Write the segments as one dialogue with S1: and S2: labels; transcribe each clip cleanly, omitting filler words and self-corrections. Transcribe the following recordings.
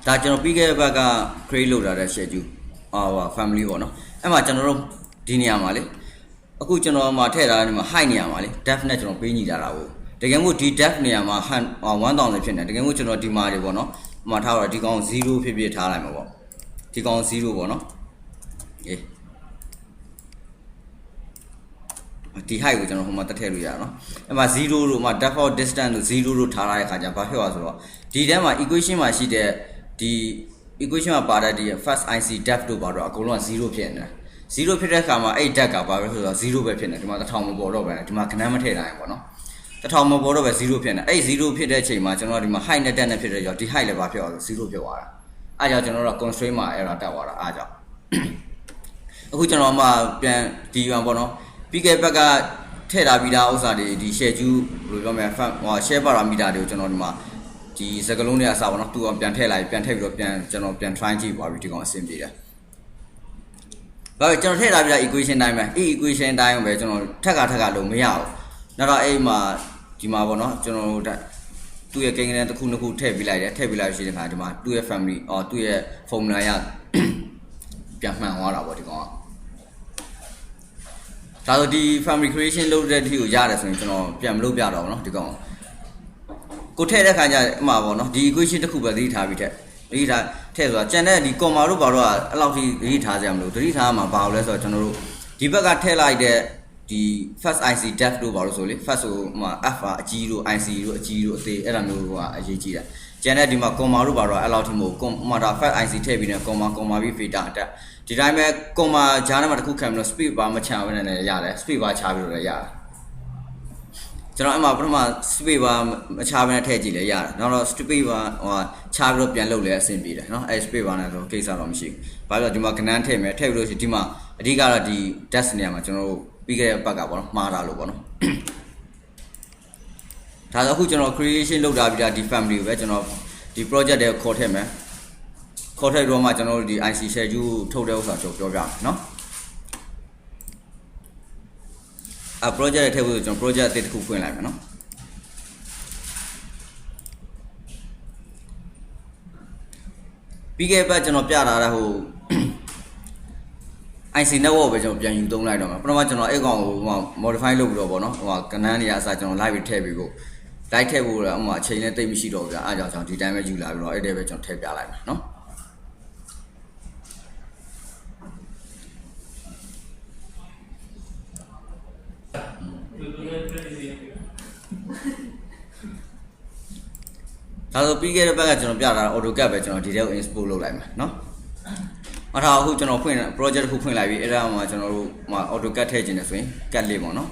S1: ဒါကျွန်တော်ပြီးခဲ့တဲ့ဘက်က create လုပ်ထားတဲ့ schedule family ပေါ့နော်အဲ့မှာကျွန်တော်တို့ဒီနေရာမှာလေအခုကျွန်တော်မှာထည့်ထားတဲ့နေရာမှာ height နေရာမှာလေ depth နဲ့ကျွန်တော်ပေးညီတာတာကိုတကယ်မို့ဒီ depth နေရာမှာ1000ဖြစ်နေတကယ်မို့ကျွန်တော်ဒီမှာတွေပေါ့နော်ဟိုမှာထားတော့ဒီကောင်0ဖြစ်ထားလိုက်မှာပေါ့ဒီကောင်0ပေါ့နော်အေးဒီ height ကိုကျွန်တော်ဟိုမှာတက်ထည့်လို့ရအောင်နော်အဲ့မှာ0လို့မှာ default distance လို့0လို့ထားထားတဲ့ခါကျဘာဖြစ်သွားဆိုတော့ဒီထဲမှာ equation မှာရှိတဲ့ဒီ equation မှာပါတဲ့ဒီ first IC depth တို့ပါတော့အကုန်လုံးက0ဖြစ်နေတာ0ဖြစ်တဲ့ခါမှာအဲ့ depth ကဘာပဲဆိုတော့0ပဲဖြစ်နေဒီမှာ1000မပေါ်တော့ပဲဒီမှာခဏမထည့်နိုင်ဘူးပေါ့နော်1000မပေါ်တော့ပဲ0ဖြစ်နေအဲ့0ဖြစ်တဲ့အချိန်မှာကျွန်တော်ဒီမှာ height နဲ့ depth နဲ့ဖြစ်တဲ့ကြောင့်ဒီ height လည်းဘာဖြစ်သွားဆို0ဖြစ်သွားတာအဲ့ကြောင့်ကျွန်တော်တို့ constraint မှာ error တက်သွားတာအားကြောင့်အခုကျွန်တော်မှပြန်ဒီပေါ့နော်ပြီးခဲ့ဘက်ကထည့်ထားပြီးသားဥစ္စာတွေဒီ schedule ဘယ်လိုပြောမလဲshare parameter တွေကိုကျွန်တော်ဒီမှာဒီစကလုံးတွေအစားပေါ့နော်သူအောင်ပြန်ထည့်လိုက်ပြန်ထည့်ပြီးတော့ကျွန်တော်ပြန် try ကြည့်ပါပြီဒီကောင်အဆင်ပြေတယ်ဒါပေမဲ့ကျွန်တော်ထည့်ထားပြီးသား equation တိုင်းပဲအဲ့ equation တိုင်းပဲကျွန်တော်ထက်ကလုံးမရဘူးနောက်တော့အဲ့မှာဒီမှာပေါ့နော်ကျွန်တော်သူ့ရဲ့ကိန်းကလေးတစ်ခုနှစ်ခုထည့်ပြီးလိုက်တယ်ထည့်ပြီးလိုက်ရှိတဲ့ခါဒီမှာသူ့ရဲ့ family သူ့ရဲ့ formula ရပြန်မှန်သွားတာပေါ့ဒီကောင်ကဒါဆိုဒီ family creation လုပ်တဲ့အထိကိုရတယ်ဆိုရင်ကျွန်တော်ပြန်မလုပ်ပြတော့ဘူးเนาะဒီကောင်ကိုထည့်တဲ့ခါကျအမှာပေါ့เนาะဒီ equation တစ်ခုပဲသတိထားပြီးထည့်ထည့်ဆိုတာကျန်တဲ့ဒီ comma တို့ဘာလို့အဲ့လောက်ထိသတိထားကြမလို့သတိထားမှာဘာလို့လဲဆိုတော့ကျွန်တော်တို့ဒီဘက်ကထည့်လိုက်တဲ့ဒီ first IC depth တို့ဘာလို့ဆိုလေ first ဆိုမှာ F အကြီးတို့ IC တို့အကြီးတို့အသေးအဲ့ဒါမျိုးကအရေးကြီးတာကျန်တဲ့ဒီမှာ comma တို့ဘာလို့အဲ့လောက်ထိမဟုတ် comma ဒါ first IC ထည့်ပြီးနေ comma ပြီး theta အတက်ဒီတိုင်းပဲ comma ဂျားထဲမှာတစ်ခုခံပြီးတော့ speed bar မချဘဲနဲ့ရတယ် speed bar ချပြီးတော့လည်းရတယ်ကျွန်တော်အမှပထမ speed bar မချဘဲနဲ့ထည့်ကြည့်လဲရတယ်နောက်တော့ speed bar ချပြီးတော့ပြန်လုပ်လဲအဆင်ပြေတယ်เนาะအဲ speed bar နဲ့ဆိုကိစ္စတော့မရှိဘူးဘာလို့ဒီမှာကဏ္ဍထည့်မယ်ထည့်ပြီးလို့ရှိရင်ဒီမှာအဓိကတော့ဒီ test နေရာမှာကျွန်တော်တို့ပြီးခဲ့တဲ့ဘက်ကပေါ့နော်မှားတာလို့ပေါ့နော်ဒါဆိုအခုကျွန်တော် creation လုပ်ထားပြီးတာဒီ family ကိုပဲကျွန်တော်ဒီ project တွေကိုခေါ်ထည့်မယ်ခေါ်ထည့်တော့မှကျွန်တော်တို့ဒီ IC schedule ထုတ်တဲ့ဥစ္စာကျွန်တော်ပြောပြမယ်เนาะproject ထည့်ဖို့ကျွန်တော် project အသစ်တစ်ခုဖွင့်လိုက်မယ်เนาะပြီးခဲ့တဲ့ကျွန်တော်ပြထားတဲ့ဟိုIC network ပဲကျွန်တော်ပြန်ယူသုံးလိုက်တော့မှာပထမကျွန်တော်အဲ့ကောင်ကိုmodify လုပ်ပြီးတော့ဗောနော်ဟိုကဏ္ဍနေရာအစားကျွန်တော် live ထည့်ပြီးဖို့ live ထည့်ဖို့လည်းအမှအချိန်လည်းတိတ်မရှိတော့ဘူးဗျာအားကြောင့်ကျွန်တော်ဒီတိုင်းပဲယူလာပြီးတော့အဲ့ဒီပဲကျွန်တော်ထည့်ပြလိုက်မှာနော်ဒါဆိုပြီးခဲ့တဲ့ဘက်ကကျွန်တော်ပြတာ AutoCAD ပဲကျွန်တော်ဒီထဲကို export လုပ်လိုက်မှာနော်အထာအခုကျွန်တော်ဖွင့် project တစ်ခုဖွင့်လိုက်ပြီအဲ့ဒါမှကျွန်တော်တို့မှာ AutoCAD ထည့်ခြင်းနဲ့ဆိုရင် CAD လေးပေါ့နော်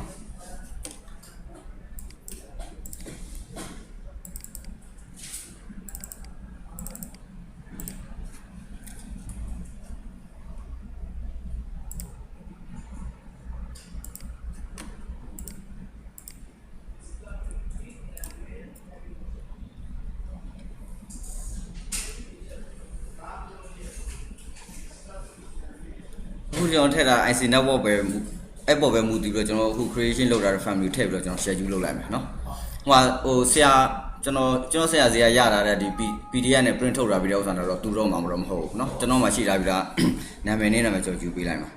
S1: အခုကျွန်တော်ထည့်တာ IC network ပဲအဲ့ပေါ်ပဲမူတည်ပြီးတော့ကျွန်တော်အခု creation လုပ်တာတဲ့ family ထည့်ပြီးတော့ကျွန်တော် schedule လုပ်လိုက်မယ်เนาะဟိုဆရာကျွန်တော်ဆရာစီကရတာတဲ့ဒီ PDF နဲ့ print ထုတ်တာပြီးတဲ့ဥစ္စာတော့သူတော့မှမဟုတ်ဘူးเนาะကျွန်တော်မှရှိတာပြီးတာနာမည်နဲ့နာမည်ကျွန်တော်ယူပေးလိုက်မှာ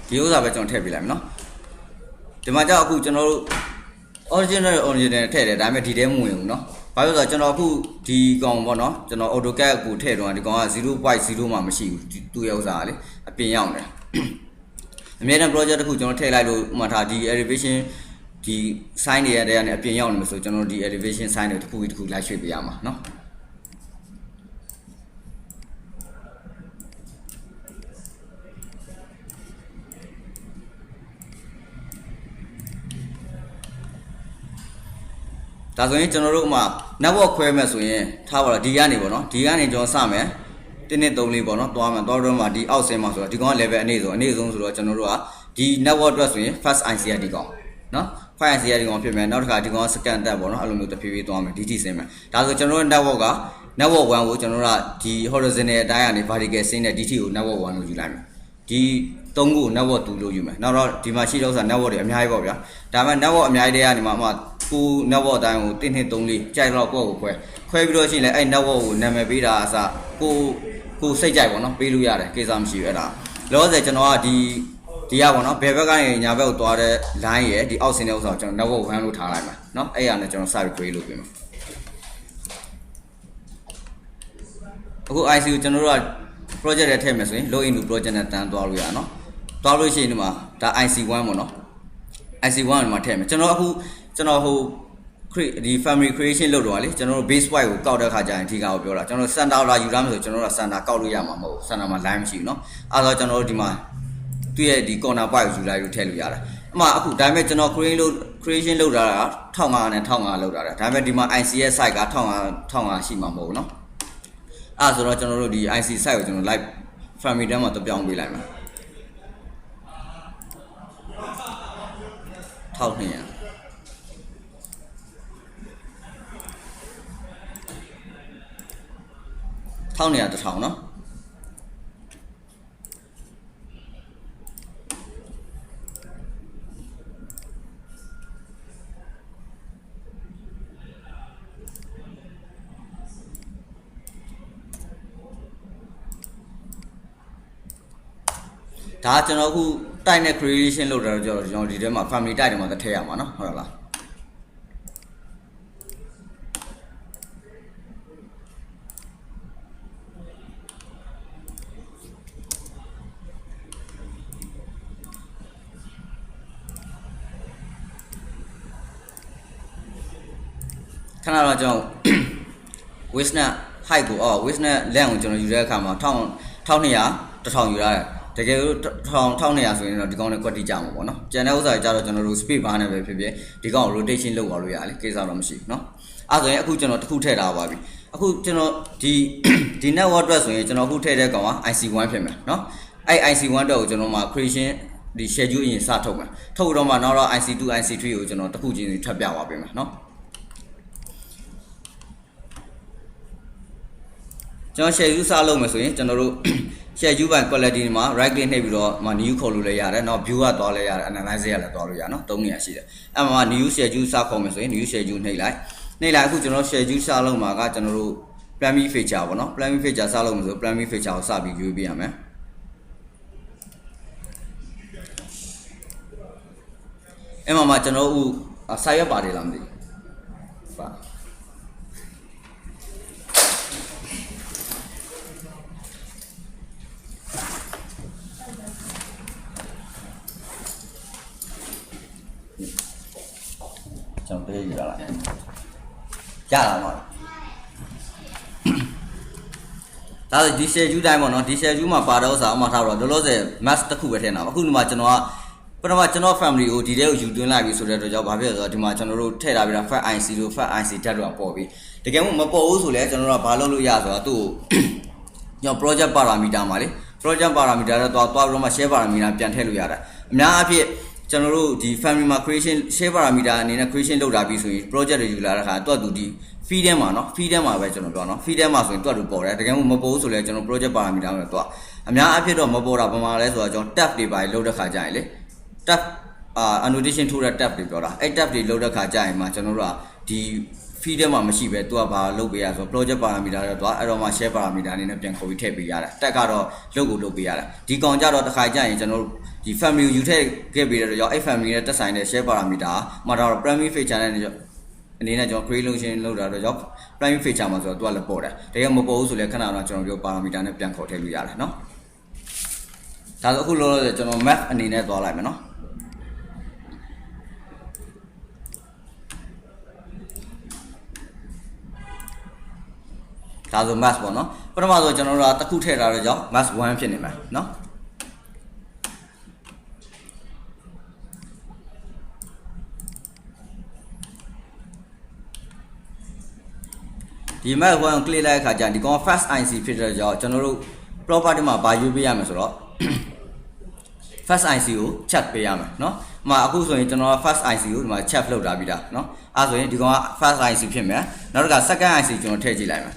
S1: ဒီဥစ္စာပဲကျွန်တော်ထည့်ပေးလိုက်မယ်နော်ဒီမှာကြောက်အခုကျွန်တော်တို့ original ထည့်တယ်ဒါပေမဲ့ဒီထဲမဝင်ဘူးနော်ဘာလို့လဲဆိုတော့ကျွန်တော်အခုဒီကောင်ပေါ့နော်ကျွန်တော် AutoCAD ကိုထည့်တော့ဒီကောင်က 0.0 မှမရှိဘူးသူ့ရဲ့ဥစ္စာကလေအပြင်ရောက်နေတယ်အများနဲ့ project တစ်ခုကျွန်တော်ထည့်လိုက်လို့မှထားဒီ elevation ဒီ sign တွေရတဲ့ကနေအပြင်ရောက်နေမှာဆိုကျွန်တော်ဒီ elevation sign တွေတစ်ခုလိုက်ရွှေ့ပေးရမှာနော်ဒါဆိုရင်ကျွန်တော်တို့မှ network ခွဲမယ်ဆိုရင်ထားပါတော့ဒီကနေပေါ့နော်ဒီကနေကျွန်တော်စမယ်1 2 3 4ပေါ့နော်သွားမယ်သွားတော့မှဒီအောက်ဆင်းမှာဆိုတော့ဒီကောင်က level အနည်းဆုံးဆိုတော့ကျွန်တော်တို့ကဒီ network အတွက်ဆိုရင် first IC ကဒီကောင် နော် file IC ရဒီကောင်ဖြစ်မယ်နောက်တစ်ခါဒီကောင် scan တက်ပေါ့နော်အဲ့လိုမျိုးတစ်ဖြည်းဖြည်းသွားမယ် DT ဆင်းမယ်ဒါဆိုကျွန်တော်တို့ network က network 1ကိုကျွန်တော်တို့ကဒီ horizontal အတိုင်းကနေ vertical ဆင်းတဲ့ DT ကို network 1လို့ယူလိုက်မယ်ဒီ3ခု network 2လို့ယူမယ်နောက်တော့ဒီမှာရှိတော့ဆို network တွေအများကြီးပေါ့ဗျာဒါပေမဲ့ network အများကြီးတွေကနေမှကို network အတိုင်းကို1 2 3 4ကြိုက်တော့ကိုယ့်ကိုခွဲပြီးတော့ရှိရင်လည်းအဲ့ network ကိုနာမည်ပေးတာအစကိုစိတ်ကြိုက်ပေါ့နော်ပေးလို့ရတယ်ကိစ္စမရှိဘူးအဲ့ဒါလောဆယ်ကျွန်တော်ကဒီကပေါ့နော်ဘယ်ဘက်ကနေညာဘက်ကိုသွားတဲ့ line ရယ်ဒီအောက်ဆင်းတဲ့ဥစ္စာကိုကျွန်တော် network 1လို့ထားလိုက်မှာနော်အဲ့ရနဲ့ကျွန်တော်စပြီး create လုပ်ပေးမှာအခု IC ကိုကျွန်တော်တို့က project ထဲထည့်မယ်ဆိုရင် log into project နဲ့တန်းသွားလို့ရနော်သွားလို့ရှိရင်ဒီမှာဒါ IC1 ပေါ့နော် IC1 မှာထည့်မယ်ကျွန်တော်ဟိုဒီ family creation လုပ်တော့လေကျွန်တော်တို့ base point ကိုကောက်တဲ့ခါကျရင်ဒီကောင်ကိုပြောတာကျွန်တော် center လာယူရမယ်ဆိုကျွန်တော်တို့က center ကောက်လို့ရမှာမဟုတ် center မှာ line မရှိဘူးနော်အဲ့တော့ကျွန်တော်တို့ဒီမှာသူ့ရဲ့ဒီ corner point ကိုယူလိုက်လို့ထည့်လို့ရတယ်အမှအခုဒါပေမဲ့ကျွန်တော် creation လုပ်တာက1500နဲ့1500လောက်တာဒါပေမဲ့ဒီမှာ IC ရဲ့ site က1500ရှိမှာမဟုတ်ဘူးနော်အဲ့ဆိုတော့ကျွန်တော်တို့ဒီ IC site ကိုကျွန်တော် live family တန်းမှာတပြောင်းပေးလိုက်မယ်1200 1000နော်ဒါကျွန်တော်အခုတိုက်နဲ့ creation လုပ်တာတော့ကျွန်တော်ဒီထဲမှာ family တိုက်တွေမှာထည့်ရမှာနော်ဟုတ်လားခဏတော့ကျွန်တော် width နဲ့ height ကိုwidth နဲ့ length ကိုကျွန်တော်ယူတဲ့အခါမှာ1200 1000ယူရတယ်တကယ်လို့1200ဆိုရင်တော့ဒီကောင်နဲ့ quality ကြမှာပေါ့နော်ကျန်တဲ့ဥစ္စာတွေကြတော့ကျွန်တော်တို့ speed bar နဲ့ပဲဖြစ်ဖြစ်ဒီကောင် rotation လုပ်ပါလို့ရတယ်ကိစ္စတော့မရှိဘူးเนาะအဲ့ဆိုရင်အခုကျွန်တော်တစ်ခုထည့်ထားပါပြီအခုကျွန်တော်ဒီ network အတွက်ဆိုရင်ကျွန်တော်အခုထည့်တဲ့ကောင်က IC1 ဖြစ်မယ်เนาะအဲ့ IC1 အတွက်ကိုကျွန်တော်မှာ creation ဒီ schedule အရင်စထုတ်မယ်ထုတ်တော့မှနောက်တော့ IC2 IC3 ကိုကျွန်တော်တစ်ခုချင်းစီထပ်ပြပါပေးမယ်เนาะကျွန်တော် schedule စလုပ်မယ်ဆိုရင်ကျွန်တော်တို့ schedule by quality မှာ right click နှိပ်ပြီးတော့new ခေါ်လို့လည်းရတယ်နောက် view ကသွားလဲရတယ် analyze ရလည်းသွားလို့ရနော်၃နေရာရှိတယ်အဲ့မှာ new schedule စခေါ်မယ်ဆိုရင် new schedule နှိပ်လိုက်အခုကျွန်တော် schedule စလုပ်မှာကကျွန်တော်တို့ primary feature ပေါ့နော် primary feature စလုပ်မယ်ဆို primary feature ကိုစပြီးရွေးပေးရမယ်အဲ့မှာကျွန်တော်တို့စာရွက်ပါတယ်လားမသိဘူးပါကျွန်တော်ပြေးရလာရလာမှာဒါဆိုဒီ schedule တိုင်းပေါ့နော်ဒီ schedule မှာပါတဲ့ဥစ္စာအမှထားတော့လောလောဆယ် mass တစ်ခုပဲထည့်နေတာအခုဒီမှာကျွန်တော်ကပထမကျွန်တော် family ကိုဒီထဲကိုယူသွင်းလိုက်ပြီဆိုတဲ့အတွက်ကြောင့်ဘာဖြစ်လဲဆိုတော့ဒီမှာကျွန်တော်တို့ထည့်ထားပြီးတာ fat IC လို့ fat IC ဓာတ်တော့ပေါ်ပြီတကယ်လို့မပေါ်ဘူးဆိုလဲကျွန်တော်တို့ကဘာလုပ်လို့ရဆိုတော့သူ့ကိုကျွန်တော် project parameter မှာလေ project parameter တော့သွားပြီးတော့မှ share parameter ပြန်ထည့်လို့ရတယ်အများအားဖြင့်ကျွန်တော်တို့ဒီ family မှာ creation share parameter အနေနဲ့ creation လုပ်တာပြီးဆိုရင် project တွေယူလာတဲ့ခါတွတ်တူဒီ feed ထဲမှာเนาะ feed ထဲမှာပဲကျွန်တော်ပြောเนาะ feed ထဲမှာဆိုရင်တွတ်တူပေါ်တယ်တကယ်လို့မပေါ်ဘူးဆိုလဲကျွန်တော် project parameter မှာတွတ်အများအားဖြင့်တော့မပေါ်တာဘာမှလဲဆိုတော့ကျွန်တော် tab တွေပါလုပ်တဲ့ခါကျရင်လေ tab annotation ထိုးတဲ့ tab တွေပြောတာအဲ့ tab တွေလုပ်တဲ့ခါကျရင်မှကျွန်တော်တို့ကဒီ feed ထဲမှာမရှိပဲသူကဘာလုပ်ပေးရဆို project parameter တော့တွားအဲ့တော့မှ share parameter အနေနဲ့ပြန်ခေါ်ပြီးထည့်ပေးရတယ်တက်ကတော့လုပ်ပေးရတယ်ဒီကောင်ကြတော့တစ်ခါကျရင်ကျွန်တော်တို့ဒီ family ကိုယူထည့်ခဲ့ပေးတဲ့တော့အဲ့ family နဲ့တက်ဆိုင်တဲ့ share parameter မှာတော့ primary feature နဲ့အနေနဲ့ကျွန်တော် create လုပ်တာတော့ကြောင့် primary feature မှာဆိုတော့သူကလည်းပေါ်တယ်တကယ်မပေါ်ဘူးဆိုလည်းခဏတော့ကျွန်တော်ပြော parameter နဲ့ပြန်ခေါ်ထည့်လို့ရတယ်เนาะဒါဆိုအခုလောလောဆယ်ကျွန်တော် map အနေနဲ့သွားလိုက်မယ်เนาะဒါဆို mass ပေါ့နော်ပထမဆိုကျွန်တော်တို့ကတစ်ခုထည့်ထားတော့ကြောင့် mass 1ဖြစ်နေမှာเนาะဒီ mass 1ကို click လိုက်ခါကျရင်ဒီကောင် fast IC ဖြစ်တဲ့ကြောင့်ကျွန်တော်တို့ property မှာဘာရွေးပေးရမလဲဆိုတော့ first IC ကို check ပေးရမယ်เนาะမှာအခုဆိုရင်ကျွန်တော် first IC ကိုဒီမှာ check လုပ်ထားပြီးသားเนาะအဲ့ဆိုရင်ဒီကောင်က first IC ဖြစ်မယ်နောက်တစ်ခါ second IC ကျွန်တော်ထည့်ကြည့်လိုက်မယ်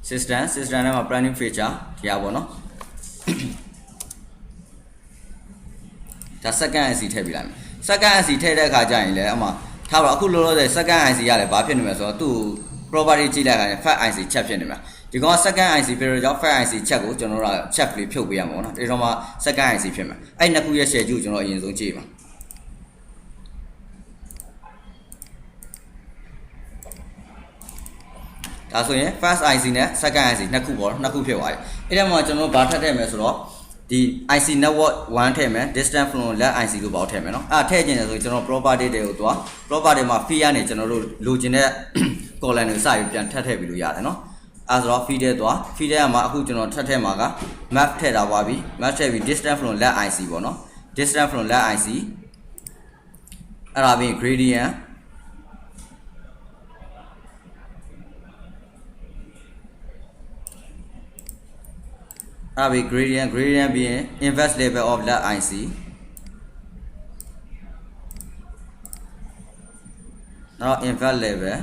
S1: system ထဲမှာ planning feature ဒီဟာပေါ့เนาะဒါ second IC ထည့်ပြလိုက်မယ် second IC ထည့်တဲ့အခါကျရင်လည်းအမှထားပါအခုလောလောဆယ် second IC ရလဲဘာဖြစ်နေမလဲဆိုတော့သူ့ property ကြည့်လိုက်တာ first IC check ဖြစ်နေမှာဒီကောင်က second IC ဖြစ်တော့ကြောင့် first IC check ကိုကျွန်တော်တို့က check လေးဖြုတ်ပေးရမှာပေါ့နော်ဒီတော့မှ second IC ဖြစ်မှာအဲ့နှစ်ခုရဲ့ schedule ကိုကျွန်တော်အရင်ဆုံးကြည့်ပါဒါဆိုရင် first IC နဲ့ second IC နှစ်ခုပေါ့နှစ်ခုဖြစ်သွားပြီအဲ့ဒါမှကျွန်တော်ဘာထပ်ထည့်မယ်ဆိုတော့ဒီ IC network 1ထည့်မယ် distance from left IC ကိုပေါ့ထည့်မယ်နော်အဲ့ထည့်ခြင်းလဲဆိုရင်ကျွန်တော် property တွေကိုသွား property မှာ fee ကနေကျွန်တော်တို့လိုချင်တဲ့ column တွေစပြီးပြန်ထပ်ထည့်ပြီးလို့ရတယ်နော်အဲ့ဆိုတော့ feed ထဲသွား feed ထဲမှာအခုကျွန်တော်ထပ်ထည့်မှာက map ထည့်တာပါပြီ map ထည့်ပြီး distance from left IC ပေါ့နော် distance from left IC အဲ့ဒါပြီး gradient အဲ့ဒါပြီး gradient ပြီးရင် inverse level of left IC နောက် inverse level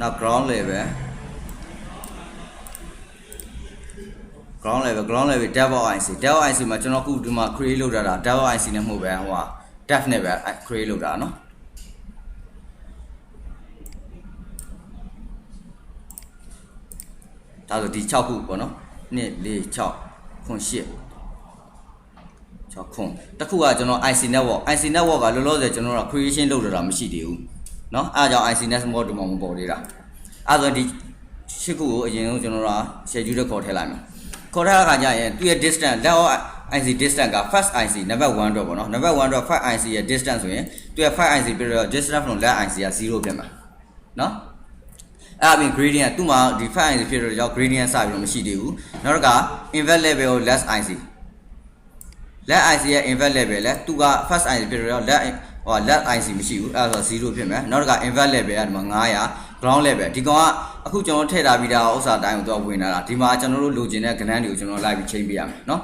S1: နောက် ground level double IC မှာကျွန်တော်ခုဒီမှာ create လုပ်တာ double IC နဲ့မဟုတ်ပဲဟိုဟာ def နဲ့ပဲ create လုပ်တာเนาะဒါဆိုဒီ6ခုပေါ့နော်1 4 6 9 8 6ခုတခုကကျွန်တော် IC network ကလောလောဆယ်ကျွန်တော်က creation လုပ်တာမရှိသေးဘူးเนาะအားကြောင့် IC network ဒီမှာမပေါ်သေးတာအဲ့ဆိုဒီ8ခုကိုအရင်ဆုံးကျွန်တော်က schedule ခေါ်ထည့်လိုက်မယ်ခေါ်ထည့်တဲ့အခါကျရင်သူ့ရဲ့ distance level IC distance က first IC number 1တော့ပေါ့နော် number 1တော့ first IC ရဲ့ distance ဆိုရင်သူ့ရဲ့ first IC ပြီးတော့ distance from left IC က0ဖြစ်မှာเนาะအဲ့အပြင် gradient သူ့မှာဒီ first IC ဖြစ်တော့ကြောင့် gradient စပြီးတော့မရှိသေးဘူးနောက်တစ်ခါ inverse level ကို left ICရဲ့ inverse level လဲသူက first IC ဖြစ်တော့ left IC မရှိဘူးအဲ့ဒါဆို0ဖြစ်မယ်နောက်တစ်ခါ inverse level ကဒီမှာ900 ground level ဒီကောင်ကအခုကျွန်တော်ထည့်ထားပြီးသားဥစ္စာတိုင်းကိုသူကဝင်လာတာဒီမှာကျွန်တော်တို့လိုချင်တဲ့ကဏ္ဍတွေကိုကျွန်တော်လိုက်ပြီးချိန်ပေးရမယ်เนาะ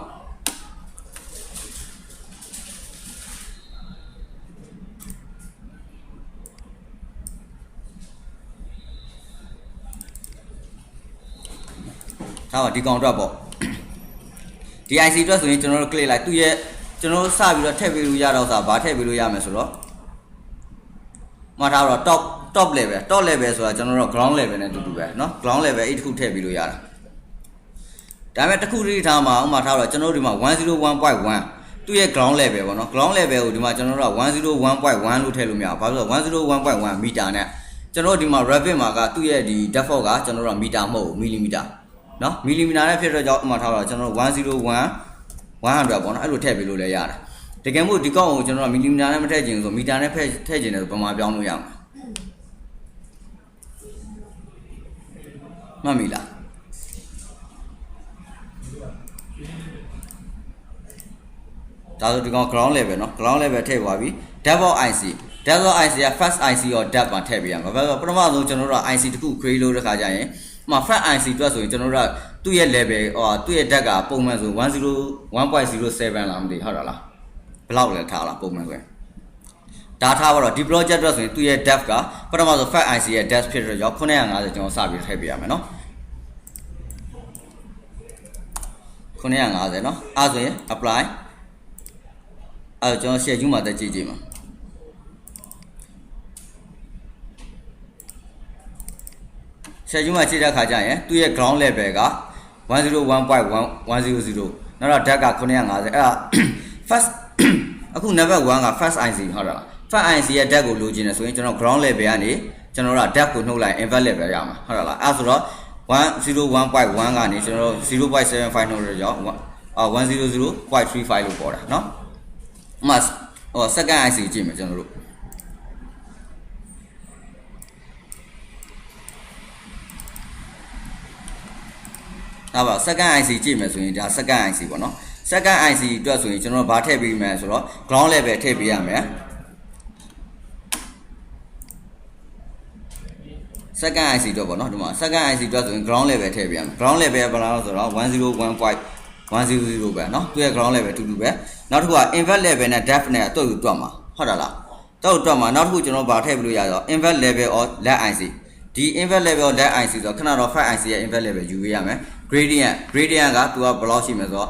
S1: ဒါပါဒီကောင်အတွက်ပေါ့ဒီ IC အတွက်ဆိုရင်ကျွန်တော်တို့ click လိုက်သူ့ရဲ့ကျွန်တော်တို့စပြီးတော့ထည့်ပေးလို့ရတော့ဆိုတာဘာထည့်ပေးလို့ရမယ်ဆိုတော့မှာထားတော့ top level ဆိုတာကျွန်တော်တို့ ground level နဲ့တူတူပဲเนาะ ground level အဲ့တခုထည့်ပေးလို့ရတာဒါပေမဲ့တခုတည်းထားမှာဥမာထားတော့ကျွန်တော်တို့ဒီမှာ 101.1 သူ့ရဲ့ ground level ပေါ့เนาะ ground level ကိုဒီမှာကျွန်တော်တို့က 101.1 လို့ထည့်လို့မရဘူးဘာလို့လဲဆိုတော့ 101.1 မီတာနဲ့ကျွန်တော်တို့ဒီမှာ Revit မှာကသူ့ရဲ့ဒီ default ကကျွန်တော်တို့ကမီတာမဟုတ်ဘူးမီလီမီတာเนาะမီလီမီတာနဲ့ဖြစ်တော့ကြောင့်ဥမာထားတော့ကျွန်တော်တို့101 100ပေါ့เนาะအဲ့လိုထည့်ပေးလို့လည်းရတယ်တကယ်မို့ဒီကောက်ကိုကျွန်တော်တို့မီလီမီတာနဲ့မထည့်ချင်ဘူးဆိုမီတာနဲ့ထည့်ချင်တယ်ဆိုဘာမှပြောင်းလို့ရမှာမှတ်မိလားဒါဆိုဒီကောင် ground level เนาะ ground level ထည့်သွားပြီ double IC က first IC ရော depth မှာထည့်ပေးရမှာဘာလို့ပထမဆုံးကျွန်တော်တို့က IC တခု create လုပ်တဲ့ခါကျရင်မှာ first IC အတွက်ဆိုရင်ကျွန်တော်တို့ကသူ့ရဲ့ level သူ့ရဲ့ depth ကပုံမှန်ဆို 1.07 လားမသိဟုတ်လားဘယ်လောက်လဲထားလားပုံမှန်ဆိုရင်ဒါထားပါတော့ဒီ project အတွက်ဆိုရင်သူ့ရဲ့ depth ကပထမဆုံး first IC ရဲ့ depth ဖြစ်တော့ကြောင့်950ကျွန်တော်စပြီးထည့်ပေးရမယ်เนาะ950เนาะအဲ့ဆိုရင် apply အဲ့ကျွန်တော် schedule မှာတက်ကြည့်မှာschedule မှာကြည့်တဲ့အခါကျရင်သူ့ရဲ့ ground level က 101.100 နောက်တော့ depth က950အဲ့ဒါ first အခု number 1က first IC ဟုတ်လား first IC ရဲ့ depth ကိုလိုချင်တယ်ဆိုရင်ကျွန်တော် ground level ကနေကျွန်တော်တို့က depth ကိုနှုတ်လိုက် inverse level ရမှာဟုတ်လားအဲ့ဆိုတော့ 101.1 ကနေကျွန်တော်တို့ 0.75 နှုတ်ရကြောင်း100.35 လို့ပေါ်တာเนาะဥမာsecond IC ကြည့်မယ်ကျွန်တော်တို့ဒါပါ second IC ကြည့်မယ်ဆိုရင်ဒါ second IC ပေါ့နော် second IC အတွက်ဆိုရင်ကျွန်တော်တို့ဘာထည့်ပေးမယ်ဆိုတော့ ground level ထည့်ပေးရမယ် second IC တော့ပေါ့နော်ဒီမှာ second IC တော့ဆိုရင် ground level ထည့်ပြရမယ် ground level ဘယ်လောက်ဆိုတော့101.100ပဲเนาะသူရဲ့ ground level တူတူပဲနောက်တစ်ခုက invert level နဲ့ depth နဲ့တော့ယူတွက်မှာဟုတ်တာလားတော့တွက်မှာနောက်တစ်ခုကျွန်တော်ဗာထည့်ပြလို့ရတော့ invert level or led IC ဒီ invert level or led IC ဆိုတော့ခဏတော့ 5 IC ရဲ့ invert level ယူပေးရမယ် gradient ကသူကဘယ်လောက်ရှိမလဲဆိုတော့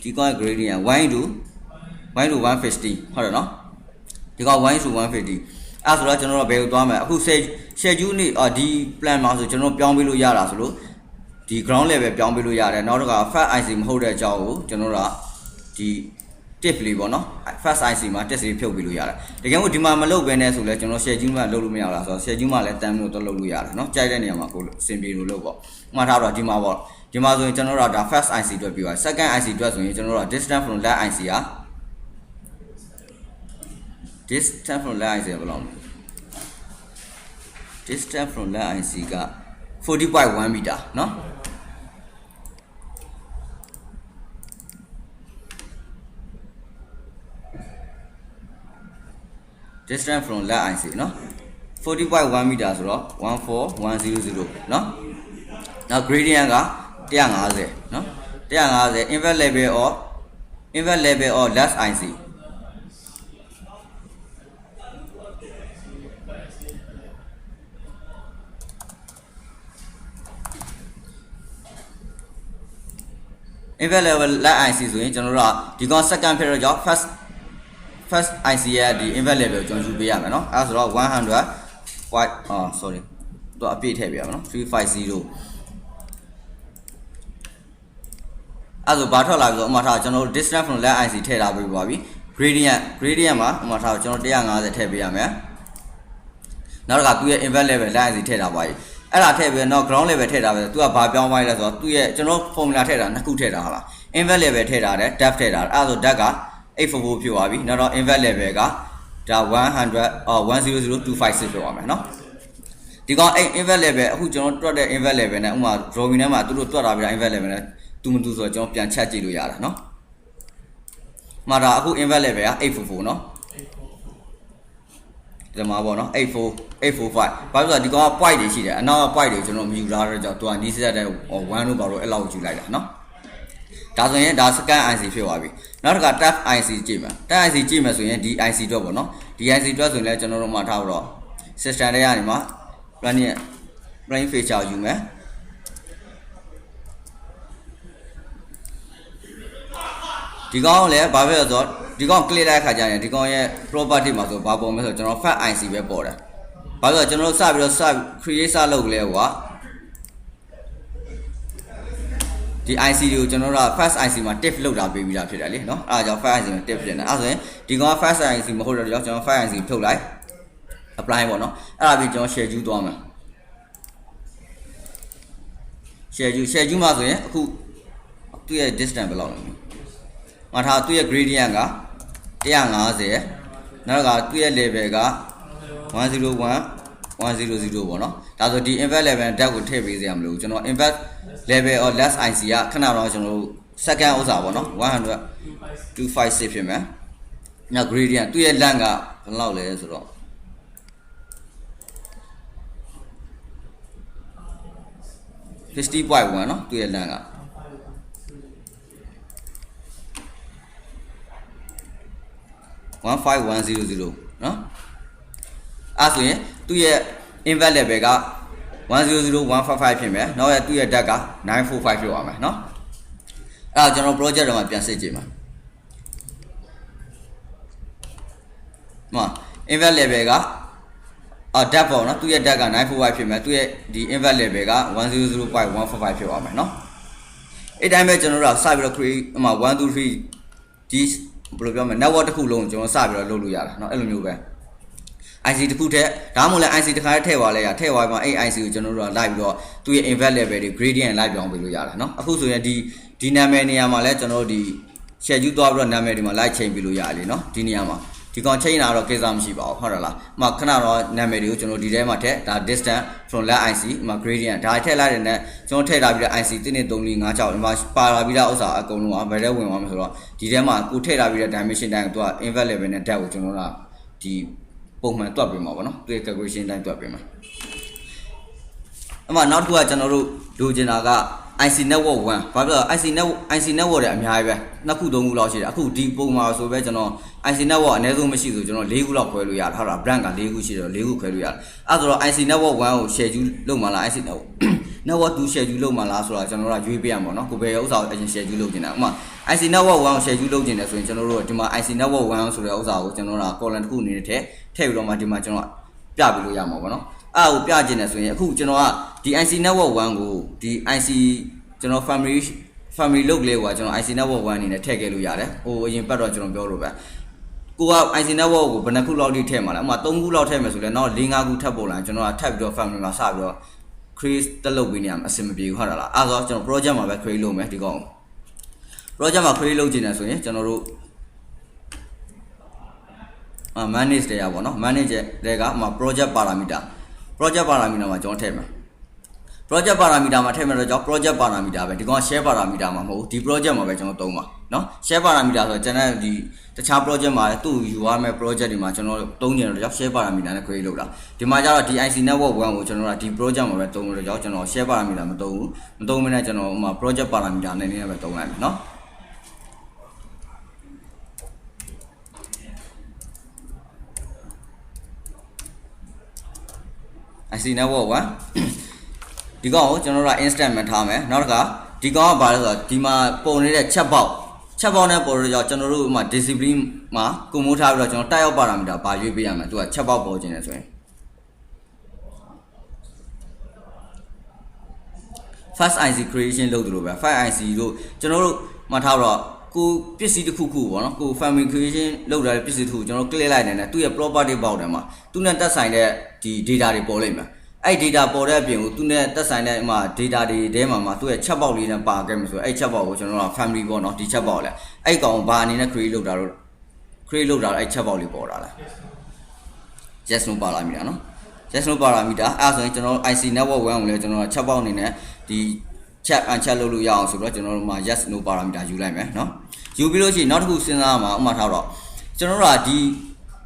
S1: ဒီကောင် gradient 1 to 150ဟုတ်တယ်เนาะဒီကောင်1 to 150အဲ့ဆိုတော့ကျွန်တော်တို့ဘယ်ကိုသွားမလဲအခု schedule နေဒီ plan မှာဆိုကျွန်တော်ပြောင်းပေးလို့ရတာဆိုလို့ဒီ ground level ပြောင်းပေးလို့ရတယ်နောက်တစ်ခါ fast IC မဟုတ်တဲ့အကြောင်းကိုကျွန်တော်တို့ကဒီ tip လေးပေါ့နော် fast IC မှာ test လေးဖြုတ်ပေးလို့ရတယ်တကယ်လို့ဒီမှာမလုပ်ဘဲနဲ့ဆိုလဲကျွန်တော် schedule မှာလုပ်လို့မရဘူးဆိုတော့ schedule မှာလည်းတန်းလို့တော့လုပ်လို့ရတယ်เนาะကြိုက်တဲ့နေရာမှာကိုအဆင်ပြေလို့လုပ်ပေါ့ဥပမာထားတော့ဒီမှာပေါ့ဒီမှာဆိုရင်ကျွန်တော်တို့ဒါ fast IC အတွက်ပြီးသွား second IC အတွက်ဆိုရင်ကျွန်တော်တို့ distance from left IC က distance from left IC ဘယ်လောက်လဲdistance from left IC က 40.1 meter เนาะdistance from left IC เนาะ 40.1 meter ဆိုတော့14100เนาะနောက် gradient က150เนาะ150 invert level or left IC invert level left IC ဆိုရင်ကျွန်တော်တို့ကဒီကောင် second ဖြစ်တော့ကြောင့် first IC ရဲ့ဒီ invert level ကိုကျွန်တော်ယူပေးရမယ်เนาะအဲဆိုတော့100 sorry တော့အပြည့်ထည့်ပေးရမယ်เนาะ350အဲဆိုဘာထွက်လာပြီဆိုဥပမာထားကျွန်တော်တို့ distance from left IC ထည့်ထားပေးပါပြီ gradient မှာဥပမာထားကျွန်တော်150ထည့်ပေးရမယ်နောက်တစ်ခါသူရဲ့ invert level left IC ထည့်ထားပါပြီအဲ့ဒါထည့်ပြီးတော့ ground level ထည့်ထားပဲသူကဘာပြောင်းသွားလဲဆိုတော့သူရဲ့ကျွန်တော် formula ထည့်တာနှစ်ခုထည့်တာဟုတ်လား invert level ထည့်ထားတယ် depth ထည့်ထားတယ်အဲ့ဒါဆို depth က844ဖြစ်သွားပြီနောက်တော့ invert level ကဒါ100256ဖြစ်သွားမယ်เนาะဒီကောင်invert level အခုကျွန်တော်တွက်တဲ့ invert level နဲ့ဥပမာ drawing ထဲမှာသူတို့တွက်ထားပြီးတာ invert level နဲ့တူမတူဆိုတော့ကျွန်တော်ပြန်ချက်ကြည့်လို့ရတာเนาะမှာဒါအခု invert level က844เนาะဒီမှာပေါ့နော်845ဘာလို့လဲဒီကောင်က point တွေရှိတယ်အနောက်က point တွေကျွန်တော်မယူလာတော့ကြောင့်သူကနီးစက်တဲ့1လို့ပါတော့အဲ့လောက်ယူလိုက်တာเนาะဒါဆိုရင်ဒါ second IC ဖြစ်သွားပြီနောက်တစ်ခါ tab IC ကြည့်မယ် tab IC ကြည့်မယ်ဆိုရင်ဒီ IC တော့ပေါ့နော်ဒီ IC တော့ဆိုရင်လည်းကျွန်တော်တို့မှထားတော့ system ထဲကနေမှာ running feature ယူမယ်ဒီကောင်လည်းဘာဖြစ်လဲဆိုတော့ဒီကောင် click လိုက်ခါကျရင်ဒီကောင်ရဲ့ property မှာဆိုဘာပေါ်မလဲဆိုတော့ကျွန်တော် fast IC ပဲပေါ်တယ်ဘာလို့လဲကျွန်တော်တို့စပြီးတော့ create စလုပ်လဲကွာဒီ IC တွေကိုကျွန်တော်တို့က fast IC မှာ tip လောက်တာပေးပြီးတာဖြစ်တယ်လေเนาะအဲဒါကြောင့် fast IC မှာ tip ဖြစ်နေအဲ့ဆိုရင်ဒီကောင်က fast IC မဟုတ်တော့ကြောင့်ကျွန်တော် fast IC ဖြုတ်လိုက် apply ပေါ့เนาะအဲ့ဒါပြီးကျွန်တော် schedule သွားမယ် schedule မှာဆိုရင်အခုသူ့ရဲ့ distance ဘယ်လောက်လဲမှာထားသူ့ရဲ့ gradient က150နောက်ကသူ့ရဲ့ level က101 100ပေါ့နော်ဒါဆိုဒီ invert level နဲ့ depth ကိုထည့်ပေးစရာမလိုဘူးကျွန်တော် invert level or less IC ကခဏတော့ကျွန်တော်တို့ second ဥစ္စာပေါ့နော်100.256ဖြစ်မယ်နောက် gradient သူ့ရဲ့ length ကဘယ်လောက်လဲဆိုတော့50.1เนาะသူ့ရဲ့ length က15100เนาะအဲ့ဆိုရင်သူ့ရဲ့ invert level က100155ဖြစ်မယ်နောက်ရသူ့ရဲ့ depth က945ဖြစ်သွားမယ်เนาะအဲ့တော့ကျွန်တော် project တော့မှပြန်စစ်ကြည့်မှာinvert level ကdepth ပေါ့နော်သူ့ရဲ့ depth က945ဖြစ်မယ်သူ့ရဲ့ဒီ invert level က100155ဖြစ်သွားမယ်เนาะအဲ့တိုင်းပဲကျွန်တော်တို့စပြီးတော့ create 1 2 3ဒီဘယ်လိုပြောမလဲ network တစ်ခုလုံးကျွန်တော်စပြီးတော့လုပ်လို့ရတာเนาะအဲ့လိုမျိုးပဲ IC တစ်ခုထက်ဒါမှမဟုတ်လည်း IC တစ်ခါထည့်သွားလဲရထည့်သွားပြီးမှအဲ့ IC ကိုကျွန်တော်တို့ကလိုက်ပြီးတော့သူ့ရဲ့ invert level တွေ gradient လိုက်ပြောင်းပေးလို့ရတာเนาะအခုဆိုရင်ဒီနာမည်နေရာမှာလဲကျွန်တော်တို့ဒီ schedule သွားပြီးတော့နာမည်ဒီမှာလိုက်ချိန်ပေးလို့ရတယ်လေเนาะဒီနေရာမှာဒီကောင်ချိန်တာတော့ကိစ္စမရှိပါဘူးဟုတ်တယ်လားခဏတော့နာမည်တွေကိုကျွန်တော်ဒီထဲမှာထည့်ဒါ distance from left IC gradient ဒါထည့်လိုက်တဲ့နဲ့ကျွန်တော်ထည့်ထားပြီးတော့ IC 1 2 3 4 5 6ဒီမှာပါလာပြီးတော့ဥစ္စာအကုန်လုံးဘယ်ထဲဝင်သွားမှာဆိုတော့ဒီထဲမှာကိုထည့်ထားပြီးတဲ့ dimension တိုင်းကိုသူက invert level နဲ့ depth ကိုကျွန်တော်ကဒီပုံမှန်တွက်ပေးမှာပေါ့နော်သူရဲ့ calculation တိုင်းတွက်ပေးမှာ အမှနောက်တစ်ခုကကျွန်တော်တို့လိုချင်တာက IC network 1ဘာဖြစ်လဲ IC network တွေအများကြီးပဲနှစ်ခုသုံးခုလောက်ရှိတယ်အခုဒီပုံမှာဆိုပဲကျွန်တော် IC network အနည်းဆုံးမရှိဆိုကျွန်တော်၄ခုလောက်ခွဲလို့ရတယ်ဟုတ်လား brand က၄ခုရှိတယ်၄ခုခွဲလို့ရတယ်အဲ့ဆိုတော့ IC network 1ကို share လုပ်မှလား IC network 2 share လုပ်မှလားဆိုတာကျွန်တော်တို့ရွေးပေးရမှာเนาะကိုဘယ်ဥစ္စာကိုအရင် share လုပ်နေတာဥပမာ IC network 1ကို share လုပ်နေတယ်ဆိုရင်ကျွန်တော်တို့ဒီမှာ IC network 1ဆိုတဲ့ဥစ္စာကိုကျွန်တော်တို့ column တစ်ခုအနေနဲ့ထည့်ပြီးတော့မှဒီမှာကျွန်တော်ပြပေးလို့ရမှာပေါ့เนาะအဲ့ကိုပြခြင်းတယ်ဆိုရင်အခုကျွန်တော်ကဒီ IC network 1ကိုဒီ IC ကျွန်တော် family လုပ်လေးကွာကျွန်တော် IC network 1အနေနဲ့ထည့်ခဲ့လို့ရတယ်ဟိုအရင်ပတ်တော့ကျွန်တော်ပြောလို့ပဲကိုက IC network ကိုဘယ်နှခုလောက်ထိထည့်မှာလဲဥပမာ3ခုလောက်ထည့်မယ်ဆိုလဲနောက်4 5ခုထပ်ပေါ်လာကျွန်တော်ကထပ်ပြီးတော့ family မှာစပြီးတော့ create တက်လုပ်ပေးနေရမှာအဆင်မပြေဘူးဟုတ်လားအဲ့တော့ကျွန်တော် project မှာပဲ create လုပ်မယ်ဒီကောင် project မှာ create လုပ်ခြင်းတယ်ဆိုရင်ကျွန်တော်တို့manage တွေရပါတော့ manage တွေကမှာ project parameter မှာကျွန်တော်ထည့်မယ် project parameter မှာထည့်မယ်တော့ကြောင့် project parameter ပဲဒီကောင် share parameter မှာမဟုတ်ဘူးဒီ project မှာပဲကျွန်တော်သုံးပါเนาะ share parameter ဆိုတော့ကျွန်တော်ဒီတခြား project မှာသူ့ယူရမယ့် project တွေမှာကျွန်တော်သုံးနေတော့ကြောင့် share parameter နဲ့ create လုပ်တာဒီမှာကျတော့ဒီ IC network 1ကိုကျွန်တော်ကဒီ project မှာပဲသုံးလို့ကြောင့်ကျွန်တော် share parameter မသုံးမနဲ့ကျွန်တော်ဥပမာ project parameter နဲ့နည်းနည်းပဲသုံးလိုက်မယ်เนาะIC network 1ဒီကောင်ကိုကျွန်တော်တို့က instant မှာထားမယ်နောက်တစ်ခါဒီကောင်ကဘာလဲဆိုတော့ဒီမှာပုံနေတဲ့ chat box နဲ့ပေါ်ရတော့ကျွန်တော်တို့ဥပမာ discipline မှာကွန်မိုးထားပြီးတော့ကျွန်တော်တိုက်ရောက် parameter ဘာရွေးပေးရမှာသူက chat box ပေါ်ခြင်းလဲဆိုရင် first IC creation လုပ်တယ်လို့ပဲ first IC တို့ကျွန်တော်တို့မှထားတော့ကိုပစ္စည်းတစ်ခုခုပေါ့နော်ကို family creation လုပ်ထားတဲ့ပစ္စည်းတစ်ခုကျွန်တော် click လိုက်နေတယ်သူ့ရဲ့ property box ထဲမှာသူနဲ့တက်ဆိုင်တဲ့ဒီ data တွေပေါ်လိမ့်မယ်အဲ့ data ပေါ်တဲ့အပြင်ကိုသူနဲ့တက်ဆိုင်တဲ့မှာ data တွေထဲမှာသူ့ရဲ့ chat box လေးနဲ့ပါခဲ့မှာဆိုအဲ့ chat box ကိုကျွန်တော်တို့ family ပေါ့နော်ဒီ chat box လဲအဲ့ကောင်ဘာအနေနဲ့ create လုပ်တာတော့အဲ့ chat box လေးပေါ်တာလား yes no ပါလာမိတာနော် yes no ပါလာမိတာအဲ့ဆိုရင်ကျွန်တော်တို့ IC network 1ကိုလည်းကျွန်တော်တို့ chat box အနေနဲ့ဒီ chat လုပ်လို့ရအောင်ဆိုတော့ကျွန်တော်တို့မှာ yes no parameter ယူလိုက်မယ်เนาะယူပြီးလို့ရှိရင်နောက်တစ်ခုစဉ်းစားမှာဥပမာထားတော့ကျွန်တော်တို့ကဒီ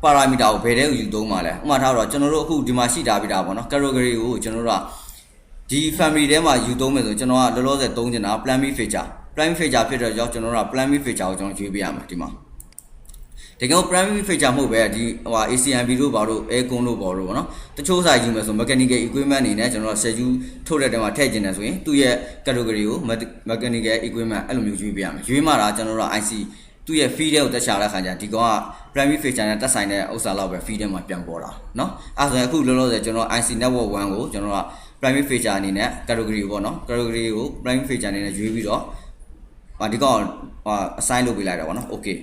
S1: parameter ကိုဘယ်ထဲကိုယူသုံးမှာလဲဥပမာထားတော့ကျွန်တော်တို့အခုဒီမှာရှိထားပြီးတာပေါ့နော် category ကိုကျွန်တော်တို့ကဒီ family ထဲမှာယူသုံးမယ်ဆိုကျွန်တော်ကလောလောဆယ်သုံးနေတာ primary feature ဖြစ်တော့ကျွန်တော်တို့က primary feature ကိုကျွန်တော်ရွေးပေးရမှာဒီမှာတကယ် primary feature မဟုတ်ပဲဒီဟို ACMP တို့ဘာလို့ aircon တို့ဘာလို့ပေါ့နော်တချို့စာယူမယ်ဆို mechanical equipment အနေနဲ့ကျွန်တော် schedule ထုတ်တဲ့တဲမှာထည့်ကျင်တယ်ဆိုရင်သူ့ရဲ့ category ကို mechanical equipment အဲ့လိုမျိုးရွေးပေးရမယ်ရွေးမှတာကျွန်တော်တို့ IC သူ့ရဲ့ feed ကိုတက်ချတဲ့ခါကျဒီကောင်က primary feature နဲ့တက်ဆိုင်တဲ့ဥစ္စာလောက်ပဲ feed မှာပြန်ပေါ်တာเนาะအဲ့ဆိုရင်အခုလောလောဆယ်ကျွန်တော် IC network 1ကိုကျွန်တော်က primary feature အနေနဲ့ category ပေါ့နော် category ကို primary feature အနေနဲ့ရွေးပြီးတော့ဒီကောင်assign လုပ်ပေးလိုက်တာပေါ့နော် okay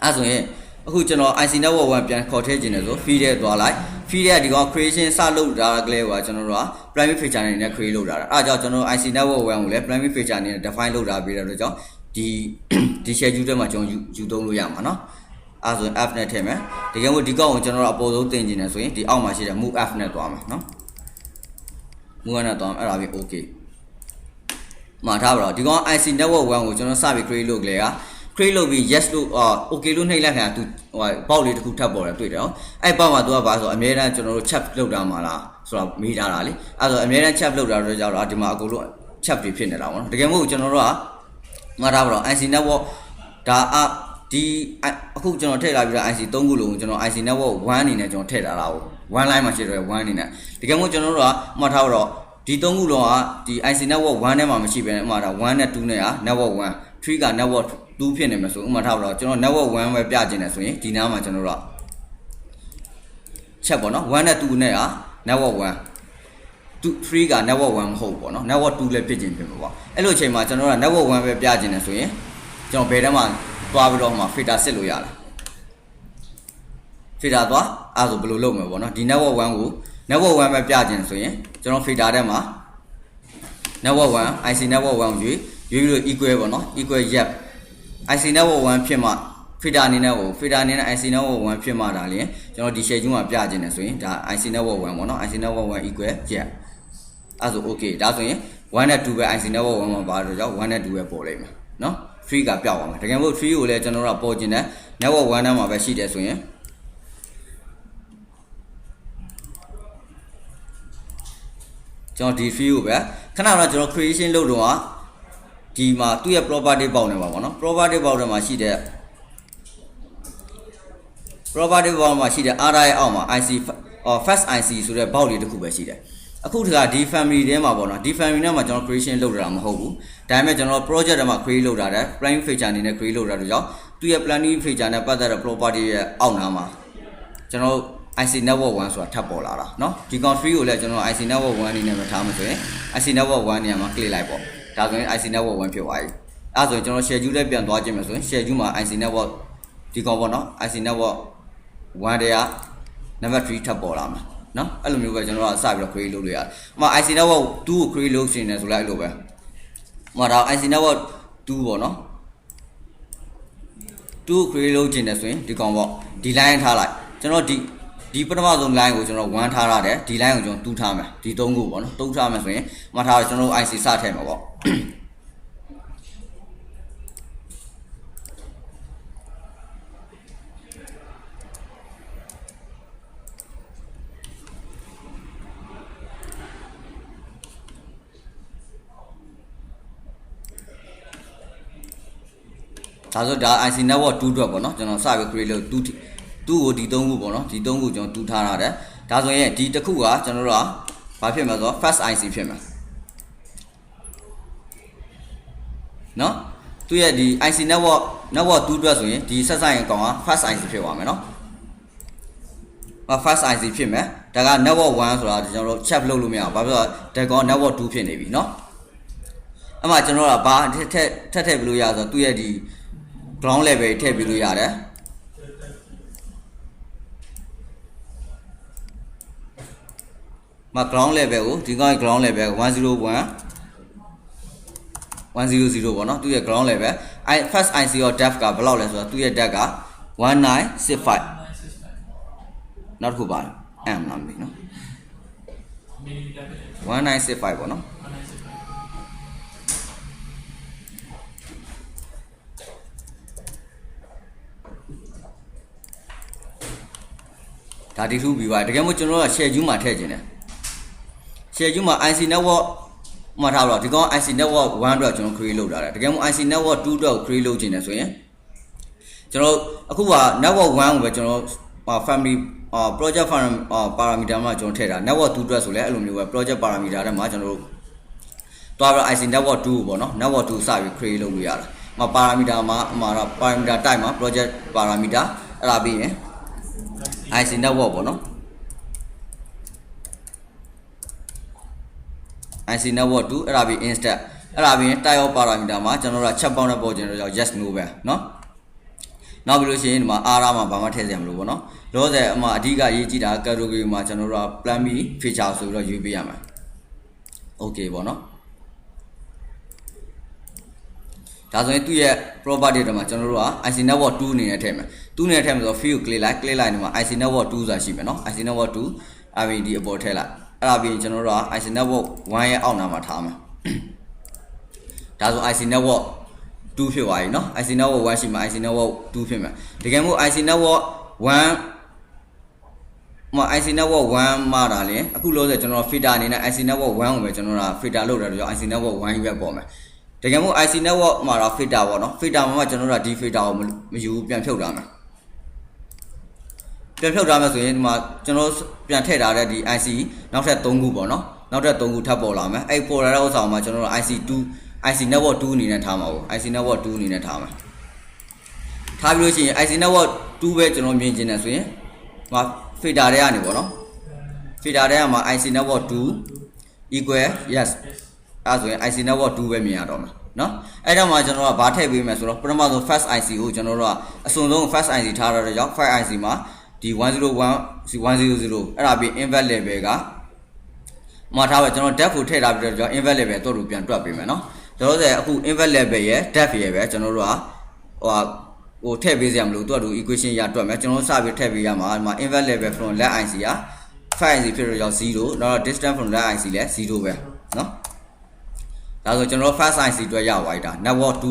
S1: အဲ့ဆိုရင်အခုကျွန်တော် IC network 1ပြန်ခေါ်ထည့်ခြင်းတယ်ဆို feed ရဲ့သွားလိုက် feed ရဲ့ဒီကောင် creation စလုပ်တာကလေးကကျွန်တော်တို့က primary feature အနေနဲ့ create လုပ်တာအဲ့ဒါကြောင့်ကျွန်တော် IC network 1ကိုလည်း primary feature အနေနဲ့ define လုပ်တာပြီးတော့ကြောင့်ဒီ schedule ထဲမှာကျွန်တော်ယူသုံးလို့ရမှာเนาะအဲ့ဆိုရင် F နဲ့ထည့်မယ်တကယ်လို့ဒီကောင်ကိုကျွန်တော်တို့အပေါ်ဆုံးတင်ခြင်းတယ်ဆိုရင်ဒီအောက်မှာရှိတဲ့ move F နဲ့သွားမယ်เนาะ move နဲ့သွားမယ်အဲ့ဒါပြီး okay မှာထားပါတော့ဒီကောင် IC network 1ကိုကျွန်တော်စပြီး create လုပ်ကြလေကcreate လုပ်ပြီး yes လို့okay လို့နှိပ်လိုက်ခင်သူဟိုပေါက်လေးတစ်ခုထပ်ပေါ်တယ်တွေ့တယ်နော်အဲ့ပေါက်မှာသူကဘာဆိုအများအားကျွန်တော်တို့ chat လုပ်တာမှာလားဆိုတော့မေးထားတာလေအဲ့ဆိုအများအား chat လုပ်တာတော့ကြောက်တော့ဒီမှာအကုန်လုံး chat တွေဖြစ်နေတာပေါ့နော်တကယ်မဟုတ်ကျွန်တော်တို့ကမှားထားပါတော့ IC network ဒါဒီအခုကျွန်တော်ထည့်လာပြီးတော့ IC 3ခုလုံးကိုကျွန်တော် IC network 1အနေနဲ့ကျွန်တော်ထည့်ထားတာကို1 line မှာရှိတယ်1အနေနဲ့တကယ်မဟုတ်ကျွန်တော်တို့ကမှားထားပါတော့ဒီ3ခုလုံးကဒီ IC network 1ထဲမှာမရှိဘဲဥမာဒါ1နဲ့2နဲ့က network 1 3က network 2ဖြစ်နေမှာဆိုဥမာထားပါတော့ကျွန်တော် network 1ပဲပြခြင်းတယ်ဆိုရင်ဒီနားမှာကျွန်တော်တို့ချက်ပေါ့နော်1နဲ့2နဲ့က network 1 3က network 1မဟုတ်ပေါ့နော် network 2လည်းဖြစ်ခြင်းဖြစ်မှာပေါ့အဲ့လိုအချိန်မှာကျွန်တော်တို့က network 1ပဲပြခြင်းတယ်ဆိုရင်ကျွန်တော်ဘယ်ထဲမှာသွားပြီးတော့မှ filter စစ်လို့ရလား filter သွားအဲ့ဆိုဘယ်လိုလုပ်မလဲပေါ့နော်ဒီ network 1ကို network 1ပဲပြခြင်းဆိုရင်ကျွန်တော် filter ထဲမှာ network 1 IC network 1ကိုရွေးပြီးတော့ equal ပေါ့နော် equal yep IC network 1ဖြစ်မှ filter အနေနဲ့IC network 1ဖြစ်မှဒါလျင်ကျွန်တော်ဒီ schedule မှာပြခြင်းတယ်ဆိုရင်ဒါ IC network 1ပေါ့နော် IC network 1 equal yep အဲ့ဆို okay ဒါဆိုရင်1နဲ့2ပဲ IC network 1မှာပါတော့ကြောင့်1နဲ့2ပဲပေါ်လိမ့်မယ်နော်3ကပြောက်သွားမယ်တကယ်လို့3ကိုလည်းကျွန်တော်တို့ကပေါ်ခြင်းတယ် network 1ထဲမှာပဲရှိတယ်ဆိုရင် ကျွန်တော်ဒီ field ကိုပဲခဏတော့ကျွန်တော် creation လုပ်တော့ဒီမှာသူ့ရဲ့ property ပေါက်နေပါပေါ့နော် property ပေါက်ထဲမှာရှိတဲ့ property ပေါက်မှာရှိတဲ့ RI အောက်မှာ IC first IC ဆိုတဲ့ပေါက်လေးတစ်ခုပဲရှိတယ်အခုတခါဒီ family ထဲမှာပေါ့နော်ဒီ family ထဲမှာကျွန်တော် creation လုပ်တာမဟုတ်ဘူးဒါပေမဲ့ကျွန်တော် project ထဲမှာ create လုပ်တာတဲ့ planning feature အနေနဲ့ create လုပ်တာတို့ကြောင့်သူ့ရဲ့ planning feature နဲ့ပတ်သက်တဲ့ property ရဲ့အောက်နားမှာကျွန်တော် IC network 1ဆိုတာထပ်ပေါ်လာတာเนาะဒီ country ကိုလည်းကျွန်တော် IC network 1အနေနဲ့ပဲထားမှာဆိုရင် IC network 1နေရာမှာ click လိုက်ပေါ့ဒါဆိုရင် IC network 1ဖြစ်သွားပြီအဲ့ဆိုရင်ကျွန်တော် schedule လေးပြန်သွားကြည့်မယ်ဆိုရင် schedule မှာ IC network ဒီကောင်ပေါ့နော် IC network 1တည်းက number 3ထပ်ပေါ်လာမှာเนาะအဲ့လိုမျိုးပဲကျွန်တော်ကစပြီးတော့ create လုပ်လို့ရတယ်။ဥပမာ IC network 2ကို create လုပ်ရှင်နေဆိုလိုက်အဲ့လိုပဲ။ဥပမာဒါ IC network 2ပေါ့နော်။2ကို create လုပ်ခြင်းနေဆိုရင်ဒီကောင်ပေါ့ဒီ line ထားလိုက်ကျွန်တော်ဒီပထမဆုံး line ကိုကျွန်တော်1ထားရတယ်ဒီ line ကိုကျွန်တော်2ထားမယ်ဒီ3ခုပေါ့နော်3ထားမယ်ဆိုရင်မှတ်ထားတော့ကျွန်တော် IC စထည့်မှာပေါ့။ဒါဆိုဒါ IC network 2အတွက်ပေါ့နော်ကျွန်တော်စပြီး create လုပ်2ကိုဒီ3ခုပေါ့နော်ဒီ3ခုကျွန်တော်2ထားရတယ်ဒါဆိုရင်ဒီတစ်ခုကကျွန်တော်တို့ကဘာဖြစ်မှာဆိုတော့ first IC ဖြစ်မှာနော်သူရဲ့ဒီ IC network 2အတွက်ဆိုရင်ဒီဆက်ဆိုင်အကောင်က first IC ဖြစ်သွားမယ်နော်first IC ဖြစ်မယ်ဒါက network 1ဆိုတာကျွန်တော်တို့ check လုပ်လို့မရဘူးဘာဖြစ်လို့ဒါကောင် network 2ဖြစ်နေပြီနော်အဲ့မှာကျွန်တော်ကဘာထည့်ပြလို့ရဆိုတော့သူရဲ့ဒီground level ထည့်ပြလို့ရတယ်မ ground level ကိုဒီကောင် ground level 101 100ပေါ့နော်သူရဲ့ ground level first IC ရော depth ကဘယ်လောက်လဲဆိုတော့သူရဲ့ depth က1965နောက်တစ်ခုပါ M နာမည်နော်1965ပေါ့နော်ဒါဒီထူးပြီးပါတကယ်မို့ကျွန်တော်က schedule မှာထည့်ခြင်းတယ် schedule မှာ IC network မှာထားတော့ဒီကောင် IC network 1အတွက်ကျွန်တော် create လုပ်တာတယ်တကယ်မို့ IC network 2အတွက် create လုပ်ခြင်းတယ်ဆိုရင်ကျွန်တော်အခုက network 1ကိုပဲကျွန်တော် family project parameter မှာကျွန်တော်ထည့်တာ network 2အတွက်ဆိုလဲအဲ့လိုမျိုးပဲ project parameter ထဲမှာကျွန်တော်တို့တွားပြီး IC network 2ကိုပေါ့နော် network 2စပြီး create လုပ်လို့ရတယ်parameter မှာတော့ parameter type မှာ project parameter အဲ့ဒါပြီးရင် IC network ပေါ့နော် IC network 2အဲ့ဒါပြီး instead အဲ့ဒါပြီးရင် type of parameter မှာကျွန်တော်တို့က check box နဲ့ပို့ခြင်းတော့ yes no ပဲเนาะနောက်ပြီးလို့ရှိရင်ဒီမှာ R မှာဘာမှထည့်စရာမလိုပေါ့နော်လောဆယ်အမှအဓိကရေးကြည့်တာ category မှာကျွန်တော်တို့က plan B feature ဆိုပြီးတော့ရွေးပေးရမှာ okay ပေါ့နော်ဒါဆိုရင်သူ့ရဲ့ property တွေမှာကျွန်တော်တို့က IC network 2အနေနဲ့ထည့်မယ်2အနေနဲ့ထည့်မယ်ဆိုတော့ field click လိုက်နေမှာ IC network 2ဆိုတာရှိမယ်နော် IC network 2အဲ့ပြီးဒီအပေါ်ထည့်လိုက်အဲ့ဒါပြီးကျွန်တော်တို့က IC network 1ရဲ့အောက်နားမှာထားမယ်ဒါဆို IC network 2ဖြစ်သွားပြီနော် IC network 1ရှိမှာ IC network 2ဖြစ်မယ်တကယ်မို့ IC network 1မှာ IC network 1မှာတာလေအခုလို့ဆိုကျွန်တော် filter အနေနဲ့ IC network 1ကိုပဲကျွန်တော်က filter လုပ်တာတော့ IC network 1ကြီးပဲပေါ်မယ်တကယ်မို့ IC network မှာတော့ filter ပေါ့နော် filter မှာကျွန်တော်တို့ကဒီ filter ကိုမယူပြန်ဖြုတ်ထားမယ်ပြန်ဖြုတ်ထားမယ်ဆိုရင်ဒီမှာကျွန်တော်ပြန်ထည့်ထားတဲ့ဒီ IC နောက်ထပ်3ခုပေါ့နော်နောက်ထပ်3ခုထပ်ပေါ်လာမယ်အဲ့ပေါ်လာတဲ့ဥစ္စာမှာကျွန်တော်တို့ IC network 2အနေနဲ့ထားမှာပေါ့ IC network 2အနေနဲ့ထားမှာထားပြီးလို့ရှိရင် IC network 2ပဲကျွန်တော်မြင်ကျင်တယ်ဆိုရင်ဟို filter တွေကနေပေါ့နော် filter တွေကမှာ IC network 2 equal yes အဲ့ဆိုရင် IC network 2ပဲမြင်ရတော့မှာနော်အဲ့တော့မှကျွန်တော်ကဘာထည့်ပေးမယ်ဆိုတော့ပထမဆုံး first IC ကိုကျွန်တော်တို့ကအစွန်ဆုံး first IC ထားရတဲ့ကြောင့် first IC မှာဒီ101 100အဲ့ဒါပြီး invert level ကမှာထားပဲကျွန်တော် depth ကိုထည့်ထားပြီးတော့ invert level တော့သူပြန်တွက်ပေးမယ်နော်ကျွန်တော်တို့အခု invert level ရဲ့ depth ရဲ့ပဲကျွန်တော်တို့ကဟိုထည့်ပေးစရာမလိုသူက equation ရတွက်မယ်ကျွန်တော်စပြီးထည့်ပေးရမှာဒီမှာ invert level from left IC က first IC ဖြစ်တော့0နောက် distance from left IC လည်း0ပဲနော်ဒါဆိုကျွန်တော် first IC အတွက်ရသွားပြီဒါ network 2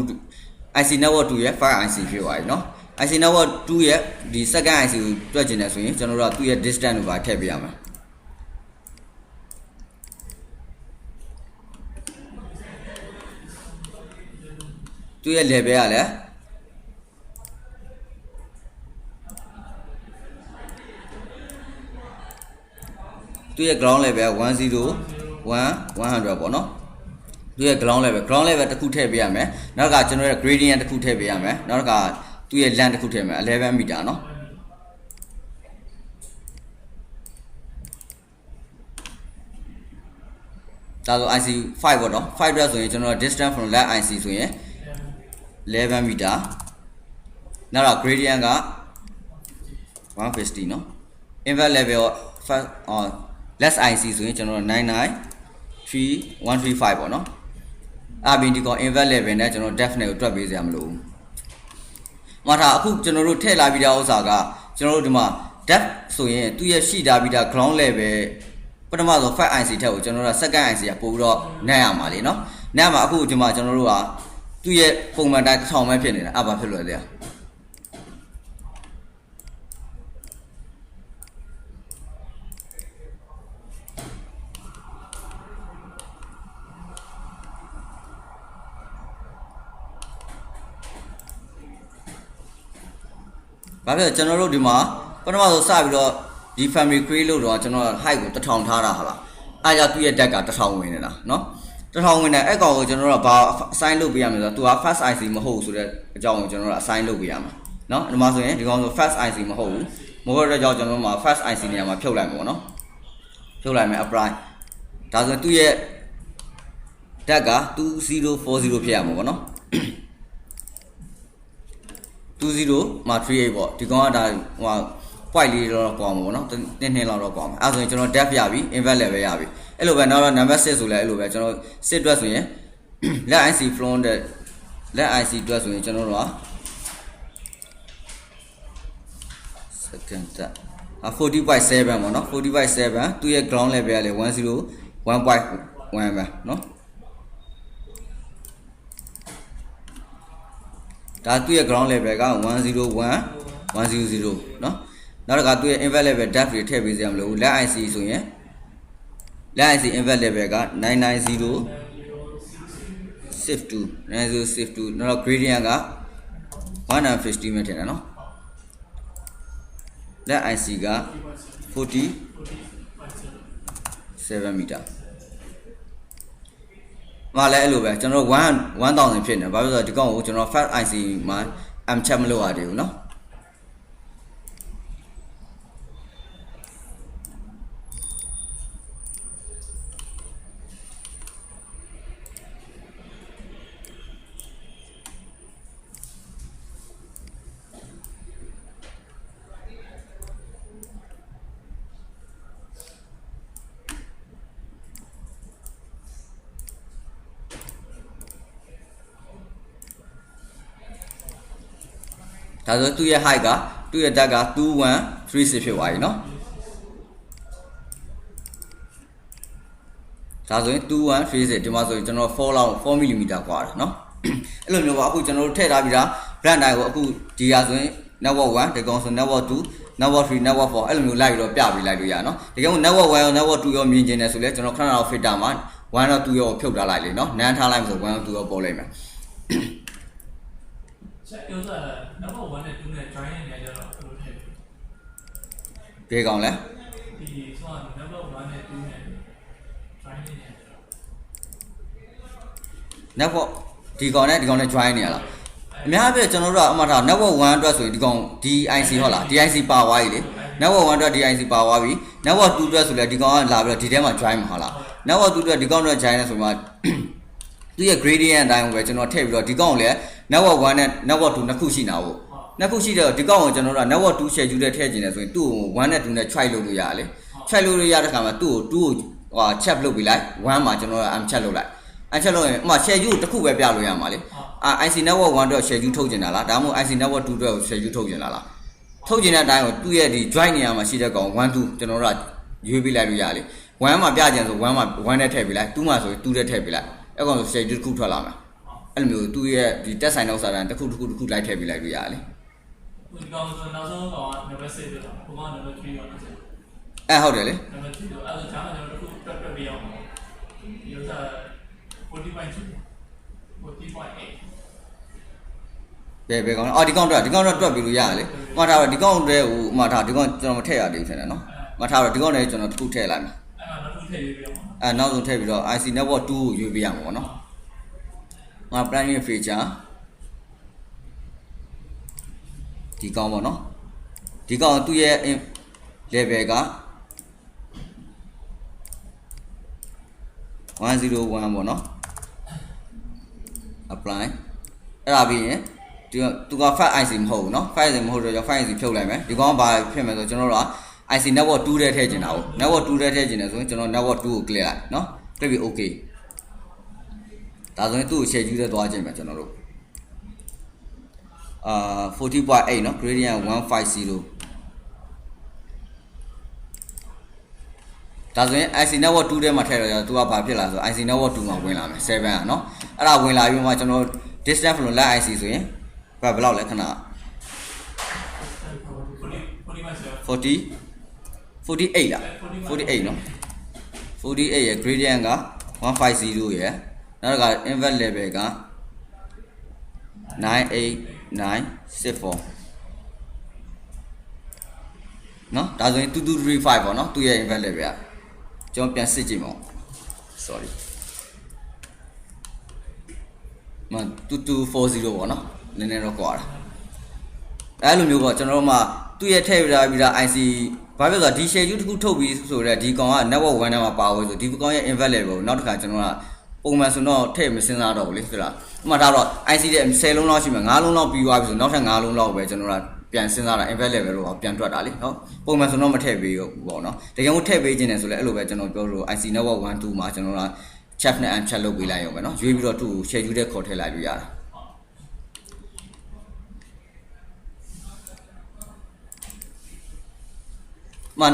S1: IC network 2ရဲ့ first IC ဖြစ်သွားပြီနော် IC network 2ရဲ့ဒီ second IC ကိုတွက်ကျင်တယ်ဆိုရင်ကျွန်တော်တို့ကသူ့ရဲ့ distance ကိုပါထည့်ပေးရမှာ tu ye level ya le tu ye ground level 101 100ပေါ့နော်သူရဲ့ ground level တစ်ခုထည့်ပေးရမယ်နောက်ကကျွန်တော်ရဲ့ gradient တစ်ခုထည့်ပေးရမယ်နောက်ကသူရဲ့ land တစ်ခုထည့်မယ်11 meter เนาะဒါဆို IC 5ပေါ့เนาะ5အတွက်ဆိုရင်ကျွန်တော် distance from land IC ဆိုရင်11 meter နောက်တော့ gradient က150เนาะ invert level first less IC ဆိုရင်ကျွန်တော်99335ပေါ့เนาะအပြင်ဒီကောင် invert level နဲ့ကျွန်တော် depth နဲ့ကိုတွက်ပေးစရာမလိုဘူး။မှားတာအခုကျွန်တော်တို့ထည့်လာပြီးတဲ့ဥစ္စာကကျွန်တော်တို့ဒီမှာ depth ဆိုရင်သူ့ရဲ့ရှိထားပြီးသား ground level ပထမဆုံး 5 IC ထက်ကိုကျွန်တော်တို့ second IC ကပို့ပြီးတော့နှက်ရမှာလေနော်။နှက်မှာအခုဒီမှာကျွန်တော်တို့ကသူ့ရဲ့ပုံမှန်တိုင်း1000ပဲဖြစ်နေတာဘာဖြစ်လို့လဲဘာဖြစ်လဲကျွန်တော်တို့ဒီမှာပထမဆုံးစပြီးတော့ဒီ family create လို့တော့ကျွန်တော် height ကို1000ထားတာဟာလားအားကြောင့်သူ့ရဲ့ deck က1000ဝင်နေတာเนาะ1000ဝင်တဲ့အဲ့ကောင်ကိုကျွန်တော်တို့ကဘာ assign လုပ်ပေးရမလဲဆိုတော့သူက first IC မဟုတ်ဘူးဆိုတဲ့အကြောင်းကိုကျွန်တော်တို့ assign လုပ်ပေးရမှာเนาะဒီမှာဆိုရင်ဒီကောင်ဆို first IC မဟုတ်ဘူးမဟုတ်တဲ့ကြောင့်ကျွန်တော်တို့မှာ first IC နေရာမှာဖြုတ်လိုက်မှာပေါ့เนาะဖြုတ်လိုက်မယ် apply ဒါဆိုသူ့ရဲ့ deck က2040ဖြစ်ရမှာပေါ့เนาะ20မှာ38ပေါ့ဒီကောင်ကဒါဟိုpoint လေးတော့ကွာမှာပေါ့နော်တင်းလောက်တော့ကွာမှာအဲဆိုရင်ကျွန်တော် depth ရပြီ invert level ရပြီအဲ့လိုပဲနောက်တော့ number 6ဆိုလဲအဲ့လိုပဲကျွန်တော်6အတွက်ဆိုရင် let IC flow တဲ့ let IC အတွက်ဆိုရင်ကျွန်တော်တို့က second 40.7ပေါ့နော်40.7သူ့ရဲ့ ground level ကလေ101.1ပဲနော်ဒါသူ့ရဲ့ ground level က101 100เนาะနောက်တစ်ခါသူ့ရဲ့ invert level depth တွေထည့်ပေးစရာမလိုဘူး let IC ဆိုရင် let IC invert level က99062 9062နောက်တော့ gradient က150 meter နော် let IC က47 meterမှာလည်းအဲ့လိုပဲကျွန်တော်1000ဖြစ်နေဘာဖြစ်လို့ဒီကောင်ကိုကျွန်တော် first IC မှာ M check မလုပ်ရသေးဘူးเนาะဒါဆိုသူ့ရဲ့ height ကသူ့ရဲ့ depth က2136ဖြစ်သွားပြီเนาะဒါဆိုရင်2136ဒီမှာဆိုရင်ကျွန်တော်4 mm กว่าတယ်เนาะအဲ့လိုမျိုးပါအခုကျွန်တော်တို့ထည့်ထားပြီးတာ brand တိုင်းကိုအခုဒီဟာဆိုရင် network 1ဒီကောင်ဆို network 2 network 3 network 4အဲ့လိုမျိုးလိုက်ပြီးတော့ပြပေးလိုက်လို့ရเนาะဒီကောင် network 1ရော network 2ရောမြင်ကျင်တယ်ဆိုလဲကျွန်တော်ခဏတော့ filter မှာ1တော့2ရောဖြုတ်ထားလိုက်လေเนาะနန်းထားလိုက်ဆို1တော့2ရောပေါ်လိုက်မယ်
S2: ဆက်ပြောတာ number 1နဲ့2နဲ့ join နေကြတော့ဘယ်လိုထည့်
S1: ဘယ်ကောင်လဲ
S2: ဒီဆိုတော့ number 1နဲ့2နဲ့ join နေကြတော့
S1: network ဒီကောင်နဲ့ join နေရလားအများအားဖြင့်ကျွန်တော်တို့ကအမှတ်ထား network 1အတွက်ဆိုရင်ဒီကောင် DIC ဟုတ်လား DIC ပါသွားပြီလေ network 1အတွက် DIC ပါသွားပြီ network 2အတွက်ဆိုလဲဒီကောင်ကလာပြီးတော့ဒီထဲမှာ join မှာဟုတ်လား network 2အတွက်ဒီကောင်တော့ join နေဆိုမှသူရဲ့ gradient အတိုင်းကိုပဲကျွန်တော်ထည့်ပြီးတော့ဒီကောင်ကိုလည်း network 1နဲ့ network 2နှစ်ခုရှိနေတာပေါ့နှစ်ခုရှိတော့ဒီကောင်ကိုကျွန်တော်တို့က network 2 schedule နဲ့ထည့်ကျင်တယ်ဆိုရင်သူ့ကို1နဲ့2နဲ့ try လုပ်လို့ရတယ်လေ try လုပ်လို့ရတဲ့ခါမှာသူ့ကို2ကိုcheck လုပ်ပြီးလိုက်1မှာကျွန်တော်တို့ check လုပ်လိုက်check လုပ်ရင်ဥပမာ schedule တစ်ခုပဲပြလို့ရမှာလေIC network 1အတွက် schedule ထုတ်ကျင်တာလားဒါမှမဟုတ် IC network 2အတွက် schedule ထုတ်ကျင်တာလားထုတ်ကျင်တဲ့အတိုင်းကိုသူ့ရဲ့ဒီ join နေရာမှာရှိတဲ့ကောင်1 2ကျွန်တော်တို့ကရွေးပေးလိုက်လို့ရလေ1မှာပြကျင်ဆို1မှာ1နဲ့ထည့်ပေးလိုက်2မှာဆို2နဲ့ထည့်ပေးလိုက်အဲ့ကောင်ဆို schedule တစ်ခုထွက်လာမှာအဲ့လိုမျိုးသူ့ရဲ့ဒီတက်ဆိုင်နောက်စာတန်းတစ်ခုလိုက်ထည့်ပေးလိုက်လို့ရလေ
S2: ဒီကောင်ဆိုနောက်ဆုံးကောင်က number 6ပဲလားဟိုကောင် number 3ရောနော်
S1: ဟုတ်တယ်လေ
S2: number 3တော့အဲ့ဒါဂျာမန်ကျွန်တော်တစ်ခုတွက်ပေးအောင်ဒီဥစ္စာ40.2 40.8
S1: ဘယ်ကောင်းအော်ဒီကောင်တွက်ပြီးလို့ရတယ်လေမှတ်ထားတော့ဒီကောင်တွေဟိုမှတ်ထားဒီကောင်ကျွန်တော်မထည့်ရသေးဘူးထင်တယ်နော်မှတ်ထားတော့ဒီကောင်တွေကျွန်တော်တစ်ခုထည့်လိုက်မယ်နောက်ဆုံးထည့်ပြီးတော့ IC network 2ကိုရွေးပေးရမှာပေါ့နော်ငါ primary feature ဒီကောင်ပေါ့နော်ဒီကောင်သူ့ရဲ့ level က101ပေါ့နော် apply အဲ့ဒါပြီးရင်သူက file IC မဟုတ်ဘူးเนาะ file IC မဟုတ်တော့ကျွန်တော် file IC ဖြုတ်လိုက်မယ်ဒီကောင်ကဘာဖြစ်မလဲဆိုကျွန်တော်တို့က IC network 2ထဲထည့်ချင်တာကို network 2ထဲထည့်ချင်တယ်ဆိုရင်ကျွန်တော် network 2ကို click လိုက်เนาะ click ပြီး okay ဒါဆိုရင်သူ့ကို schedule ထဲသွားခြင်းပဲကျွန်တော်တို့40.8เนาะ gradient 150ဒါဆိုရင် IC network 2ထဲမှာထည့်တော့သူကဘာဖြစ်လာဆို IC network 2မှာဝင်လာမယ်7อ่ะเนาะအဲ့ဒါဝင်လာပြီးမှကျွန်တော် distance from line IC ဆိုရင်ဘယ်လောက်လဲခဏ40 48လား48เนาะ48ရဲ့ gradient က150ရဲ့နောက်က invert level က98964เนาะဒါဆိုရင်2235ပေါ့เนาะသူ့ရဲ့ invert level ကကျွန်တော်ပြန်စစ်ကြည့်ပါဦး sorry မ2240ပေါ့เนาะနည်းနည်းတော့ကွာတာအဲ့လိုမျိုးပေါ့ကျွန်တော်တို့မှသူ့ရဲ့ထည့်ပြပြီးတာ IC ဘာဖြစ်လို့ဒီ schedule တစ်ခုထုတ်ပြီးဆိုတော့ဒီကောင်က network 1ထဲမှာပါဝင်ဆိုဒီကောင်ရဲ့ invert level ကိုနောက်တစ်ခါကျွန်တော်ကပုံမှန်ဆိုတော့ထည့်မစဉ်းစားတော့ဘူးလေဆိုတာဥပမာဒါတော့ IC တဲ့10လုံးလောက်ရှိမယ်9လုံးလောက်ပြီးသွားပြီဆိုနောက်ထပ်9လုံးလောက်ပဲကျွန်တော်ကပြန်စဉ်းစားတာ invert level လို့ပြန်တွက်တာလေနော်ပုံမှန်ဆိုတော့မထည့်ပေးဘူးပေါ့နော်တကယ်လို့ထည့်ပေးခြင်းတယ်ဆိုလဲအဲ့လိုပဲကျွန်တော်ပြောလို့ IC network 1 2မှာကျွန်တော်က chat နဲ့ chat လုပ်ပေးလိုက်ရုံပဲနော်ရွေးပြီးတော့သူ့ကို schedule ထဲခေါ်ထည့်လိုက်လို့ရတာ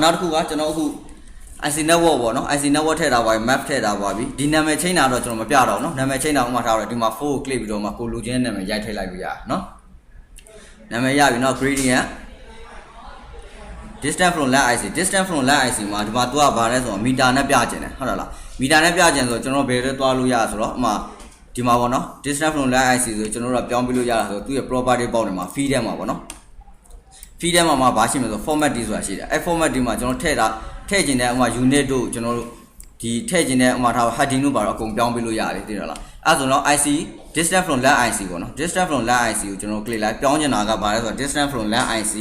S1: နောက်တစ်ခုကကျွန်တော်အခု IC network ပေါ့နော် IC network ထည့်တာပါပြီ map ထည့်တာပါပြီဒီနာမည်ချိန်တာတော့ကျွန်တော်မပြတော့ဘူးနော်နာမည်ချိန်တာဥပမာထားတော့ဒီမှာ4ကို click ပြီးတော့မှကိုလူချင်းနာမည်ရိုက်ထည့်လိုက်လို့ရတယ်နော်နာမည်ရပြီနော် gradient distance from line IC distance from line IC မှာဒီမှာ तू ကဘာလဲဆိုတော့မီတာနဲ့ပြကျင်တယ်ဟုတ်လားမီတာနဲ့ပြကျင်ဆိုတော့ကျွန်တော်ဘယ်လိုသွားလို့ရဆိုတော့ဥပမာဒီမှာပေါ့နော် distance from line IC ဆိုကျွန်တော်တို့ကပြောင်းပြလို့ရတာဆိုသူ့ရဲ့ property ပေါက်နေမှာ feed ထဲမှာပေါ့နော် feed ထဲမှာဘာရှိမလဲဆို format D ဆိုတာရှိတယ်အဲ format D မှာကျွန်တော်ထည့်ကျင်တဲ့ဥပမာ unit တို့ကျွန်တော်တို့ဒီထည့်ကျင်တဲ့ဥပမာထား heading တို့ပါတော့အကုန်ပြောင်းပြလို့ရတယ်သိရလားအဲဆိုတော့ IC distance from line IC ပေါ့နော် distance from line IC ကိုကျွန်တော် click လိုက်ပြောင်းကျင်တာကဘာလဲဆိုတော့ distance from line IC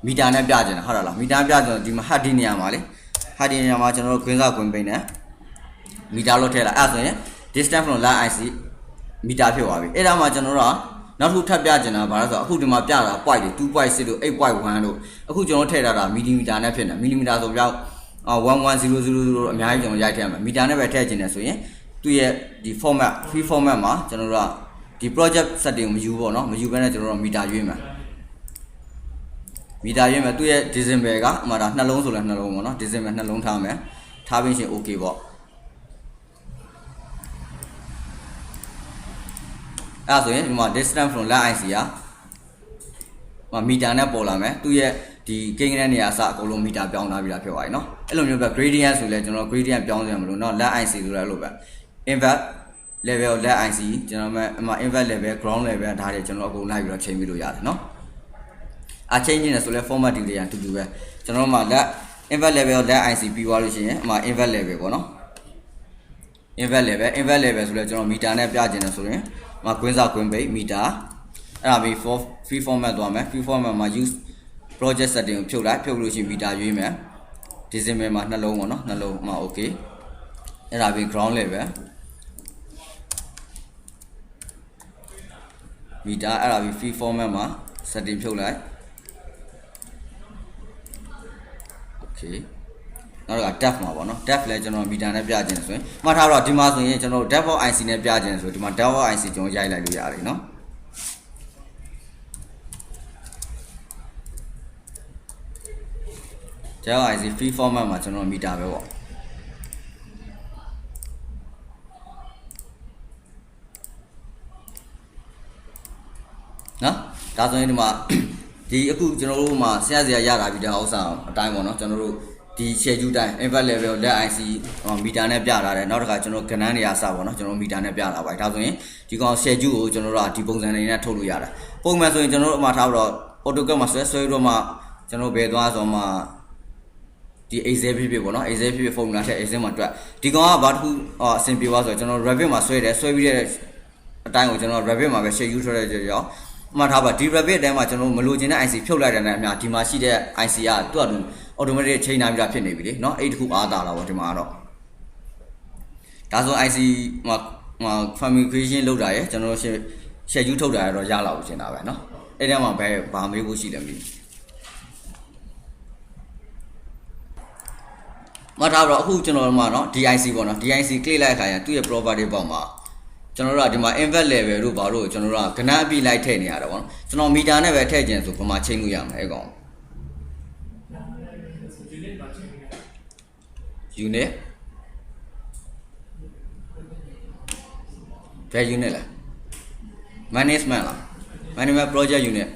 S1: မီတာနဲ့ပြကျင်တာဟုတ်လားမီတာပြကျင်တော့ဒီမှာ heading နေရာမှာလေ heading နေရာမှာကျွန်တော်တို့ခွင်းစားခွင်းပိန်းနဲ့မီတာလို့ထည့်လိုက်အဲဆိုရင် distance from line IC မီတာဖြစ်သွားပြီအဲ့ဒါမှကျွန်တော်တို့ကနောက်တစ်ခုထပ်ပြကျင်တာဘာလဲဆိုတော့အခုဒီမှာပြတာ point တွေ 2.6 လို့ 8.1 လို့အခုကျွန်တော်ထည့်ထားတာမီလီမီတာနဲ့ဖြစ်နေမီလီမီတာဆိုပြောက်11000အများကြီးကျွန်တော်ရိုက်ထည့်မှာမီတာနဲ့ပဲထည့်ကျင်တယ်ဆိုရင်သူ့ရဲ့ဒီ format free format မှာကျွန်တော်တို့ကဒီ project setting ကိုမယူပေါ့နော်မယူဘဲနဲ့ကျွန်တော်တို့မီတာရွေးမှာသူ့ရဲ့ decimal ကဥမာဒါနှလုံးဆိုလဲနှလုံးပေါ့နော် decimal နှလုံးထားမယ်ထားပြီးရှင် okay ပေါ့အဲ့ဆိုရင်ဒီမှာ distance from line IC ကမီတာနဲ့ပေါ်လာမယ်သူ့ရဲ့ဒီကိန်းကနေရာအစအကုန်လုံးမီတာပြောင်းထားပြီးတာဖြစ်သွားပြီเนาะအဲ့လိုမျိုးပဲ gradient ဆိုလဲကျွန်တော် gradient ပြောင်းစရာမလိုเนาะ line IC ဆိုလဲအဲ့လိုပဲ invert level line IC ကျွန်တော်မှ invert level ground level ဒါတွေကျွန်တော်အကုန်လိုက်ပြီးတော့ချိန်ပြီးလို့ရတယ်เนาะchange နေဆိုလဲ format တွေရတူတူပဲကျွန်တော်မှ invert level line IC ပြီးသွားလို့ရှိရင်invert level ပေါ့เนาะinvert level ဆိုလဲကျွန်တော်မီတာနဲ့ပြကျင်တယ်ဆိုရင်ကွင်းစားကွင်းပိတ်မီတာအဲ့ဒါပြီး free format သွားမယ် free format မှာ use project setting ကိုဖြုတ်လို့ရှိရင်မီတာရွေးမယ် decimal မှာနှလုံးပေါ့နော်နှလုံးမှာ okay အဲ့ဒါပြီး ground level မီတာအဲ့ဒါပြီး free format မှာ setting ဖြုတ်လိုက် okay နောက်တော့ depth မှာပေါ့နော် depth လဲကျွန်တော်မီတာနဲ့ပြခြင်းဆိုရင်မှတ်ထားတော့ဒီမှာဆိုရင်ကျွန်တော် depth of IC နဲ့ပြခြင်းဆိုဒီမှာ depth of IC ကျွန်တော်ရိုက်လိုက်လို့ရတယ်နော်depth of IC free format မှာကျွန်တော်မီတာပဲပေါ့နော်ဒါဆိုရင်ဒီမှာဒီအခုကျွန်တော်တို့မှာဆရာရတာပြီးတဲ့ဥစ္စာအတိုင်းပေါ့နော်ကျွန်တော်တို့ ဒီ schedule တိုင်း input level လက် IC မီတာနဲ့ပြထားတယ်နောက်တစ်ခါကျွန်တော်ကဏ္ဍနေရာစပါတော့ကျွန်တော်မီတာနဲ့ပြထားပါတယ်ဒါဆိုရင်ဒီကောင် schedule ကိုကျွန်တော်တို့ကဒီပုံစံနေနဲ့ထုတ်လို့ရတယ်ပုံမှန်ဆိုရင်ကျွန်တော်တို့အမှထားပြီးတော့ AutoCAD မှာဆွဲတော့မှကျွန်တော်ဘယ်သွားဆိုမှဒီ Excel ဖြစ်ပေါ့နော် Excel ဖြစ် formula ထက် Excel မှာတွက်ဒီကောင်ကဘာတစ်ခုအဆင်ပြေသွားဆိုကျွန်တော် Revit မှာဆွဲတယ်ဆွဲပြီးတဲ့အတိုင်းကိုကျွန်တော် Revit မှာပဲ schedule ထွက်တဲ့ကြောင့်မှတ်ထားပါဒီ Revit အတိုင်းမှာကျွန်တော်မလိုချင်တဲ့ IC ဖြုတ်လိုက်တဲ့နဲ့အများဒီမှာရှိတဲ့ IC ကသူ့အတူ automatic ချိန်နိုင်ပြီးသားဖြစ်နေပြီလေเนาะအဲ့ဒီတစ်ခုအားသာလာပေါ့ဒီမှာတော့ဒါဆို IC မှာ fabrication လုပ်တာရယ်ကျွန်တော် schedule ထုတ်တာရတော့ရလာလို့ရှင်းတာပဲเนาะအဲ့ဒီမှာဘာမေးဖို့ရှိလဲမသိဘူးမှတ်ထားတော့အခုကျွန်တော်တို့မှာเนาะ DIC ပေါ့เนาะ DIC click လိုက်ခါရင်သူ့ရဲ့ property ပေါ့မှာကျွန်တော်တို့ကဒီမှာ invert level တို့ဘာလို့ကျွန်တော်တို့ကကဏ္ဍအပြည့်လိုက်ထည့်နေရတာပေါ့နော်ကျွန်တော်မီတာနဲ့ပဲထည့်ခြင်းဆိုဘာမှချိန်လို့ရမှာအဲ့ကောင် unit ဘယ် unit လဲ management လား management project unit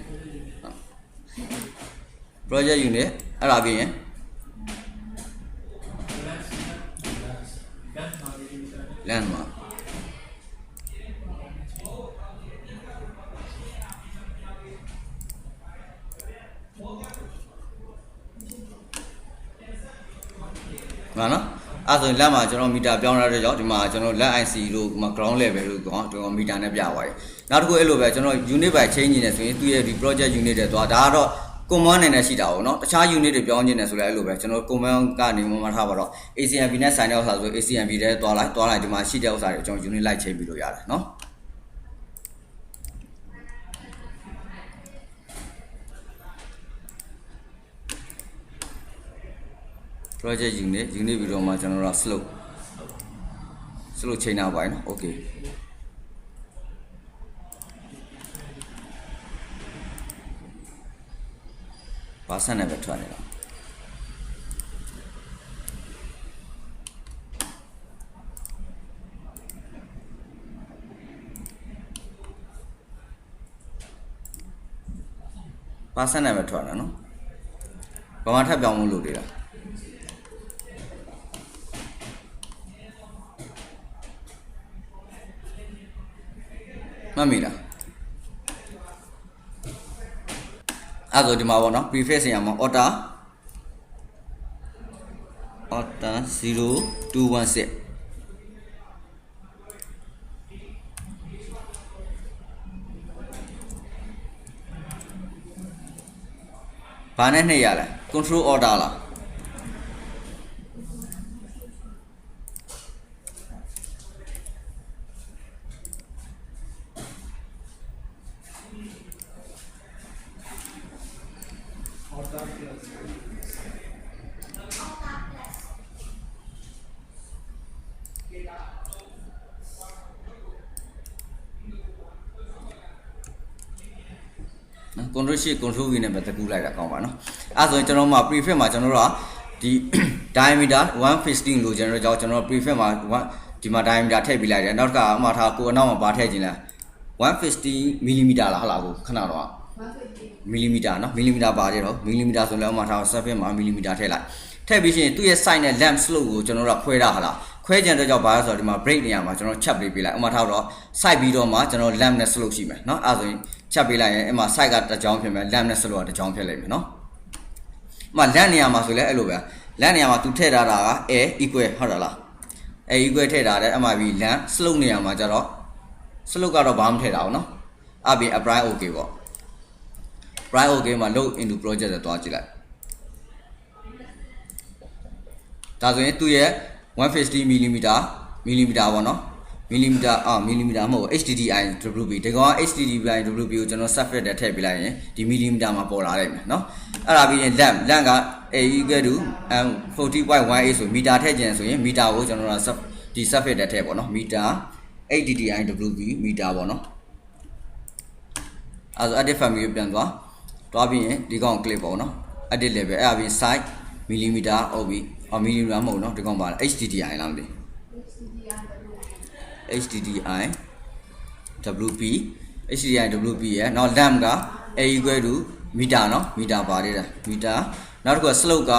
S1: အဲ့ဒါပြီးရင်land မှာမှန်နော်အဲ့ဆိုရင်လက်မှာကျွန်တော်မီတာပြောင်းရတဲ့ကြောင့်ဒီမှာကျွန်တော်လက် IC တို့ဒီမှာ ground level တို့ကျွန်တော်မီတာနဲ့ပြသွားတယ်နောက်တစ်ခုအဲ့လိုပဲကျွန်တော် unit by change နေတယ်ဆိုရင်သူ့ရဲ့ဒီ project unit တွေသွားဒါကတော့ command နဲ့ရှိတာပေါ့နော်တခြား unit တွေပြောင်းခြင်းနဲ့ဆိုလဲအဲ့လိုပဲကျွန်တော် command ကနေမှထားပါတော့ ACMP နဲ့ဆိုင်တဲ့ဥစ္စာဆို ACMP ထဲသွားလိုက်ဒီမှာရှိတဲ့ဥစ္စာတွေကျွန်တော် unit လိုက်ချိန်ပြီးလို့ရတယ်နော်project unit ပြီးတော့မှကျွန်တော်တို့ slope ချိန်ထားပါနော် okay ဘာစနဲ့ပဲထွက်နေတာဘာစနဲ့ပဲထွက်နေတာနော်ဘာမှထပ်ပြောင်းမလို့လေလားမမီလားအဲ့ဆိုဒီမှာပေါ့နော် preface ရမှာ order 0216ဘာနဲ့နှိပ်ရလဲ control order လားcontrol shift control v နဲ့ပဲတကူလိုက်တာကောင်းပါနော်အဲ့ဆိုရင်ကျွန်တော်မှာ prefix မှာကျွန်တော်တို့ကဒီ diameter 115လို့ကျွန်တော် prefix မှာဒီမှာ diameter ထည့်ပေးလိုက်တယ်နောက်တစ်ခါအမှားထားကိုအနောက်မှာပါထည့်ခြင်းလဲ150 mm လားဟုတ်လားကိုခဏတော့mm နော် mm ပါတယ်တော့ mm ဆိုလည်းအမှားထား surface မှာ mm ထည့်လိုက်ထည့်ပြီးရှင်သူ့ရဲ့ side နဲ့ lamp slope ကိုကျွန်တော်တို့ခွဲတာဟာလားခွဲကြတဲ့ကြောင့်ဘာလဲဆိုတော့ဒီမှာ break နေရာမှာကျွန်တော်ချက်ပေးလိုက်အမှားထားတော့ side ပြီးတော့မှကျွန်တော် lamp နဲ့ slope ရှိမယ်เนาะအဲ့ဆိုရင်ချက်ပေးလိုက်ရင်အဲ့မှာ side ကတစ်ကြောင်းဖြစ်မယ် lamp နဲ့ slope ကတစ်ကြောင်းဖြစ်လိမ့်မယ်เนาะအမှာ lamp နေရာမှာဆိုလဲအဲ့လိုပဲ lamp နေရာမှာသူထည့်ထားတာက a equal ဟုတ်တယ်လား a equal ထည့်ထားတယ်အမှာပြီး lamp slope နေရာမှာကျတော့ slope ကတော့ဘာမှမထည့်တာဘူးเนาะအဲ့ပြီး apply okay ပေါ့ apply okay မှာ load into project ဆိုသွားကြည့်လိုက်ဒါဆိုရင်သူ့ရဲ့150 mm ပေါ့နော် millimeter မဟုတ် HDDI WB ဒီကောင်က HDDI WB ကိုကျွန်တော် surface နဲ့ထည့်ပေးလိုက်ရင်ဒီ millimeter မှာပေါ်လာလိမ့်မယ်เนาะအဲ့ဒါပြီးရင် lamp က A equal to 40.18 ဆိုမီတာထည့်ခြင်းဆိုရင်မီတာကိုကျွန်တော်ကဒီ surface နဲ့ထည့်ပေါ့နော်မီတာ HDDI WB မီတာပေါ့နော်အဲ့ဒါ edit family ပြန်သွားပြီးရင်ဒီကောင် click ပေါ့နော် edit level အဲ့ဒါပြီး size millimeter ဟုတ်ပြီmillimeter မဟုတ်နော်ဒီကောင်ပါ HDDI လားမသိ HDDI WB ရဲ့နောက် lamp က A equal to မီတာနော်မီတာပါသေးတယ်မီတာနောက်တစ်ခုက slope က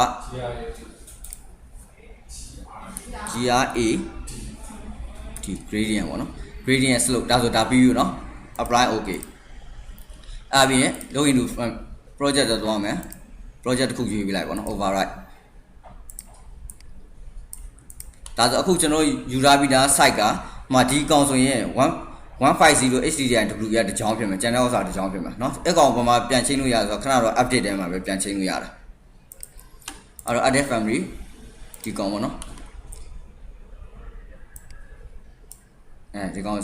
S1: GRAဒီ gradient ပေါ့နော် gradient slope ဒါဆိုဒါပြီးပြီနော် apply okay အဲ့ပြီးရင် log into project တော့သွားမယ် project တစ်ခုရွေးပြလိုက်ပေါ့နော် override ဒါဆိုအခုကျွန်တော်ယူထားပြီးသား site ကမှဒီကောင်ဆိုရင်150 HTTP ရတစ်ကြောင်းဖြစ်မယ် channel ဥစ္စာတစ်ကြောင်းဖြစ်မယ်เนาะအဲ့ကောင်ဘာမှပြန်ချိန်လို့ရဆိုတော့ခဏတော့ update ထဲမှာပဲပြန်ချိန်လို့ရတယ်အဲ့တော့ added family ဒီကောင်ပေါ့နော်ဒီကောင်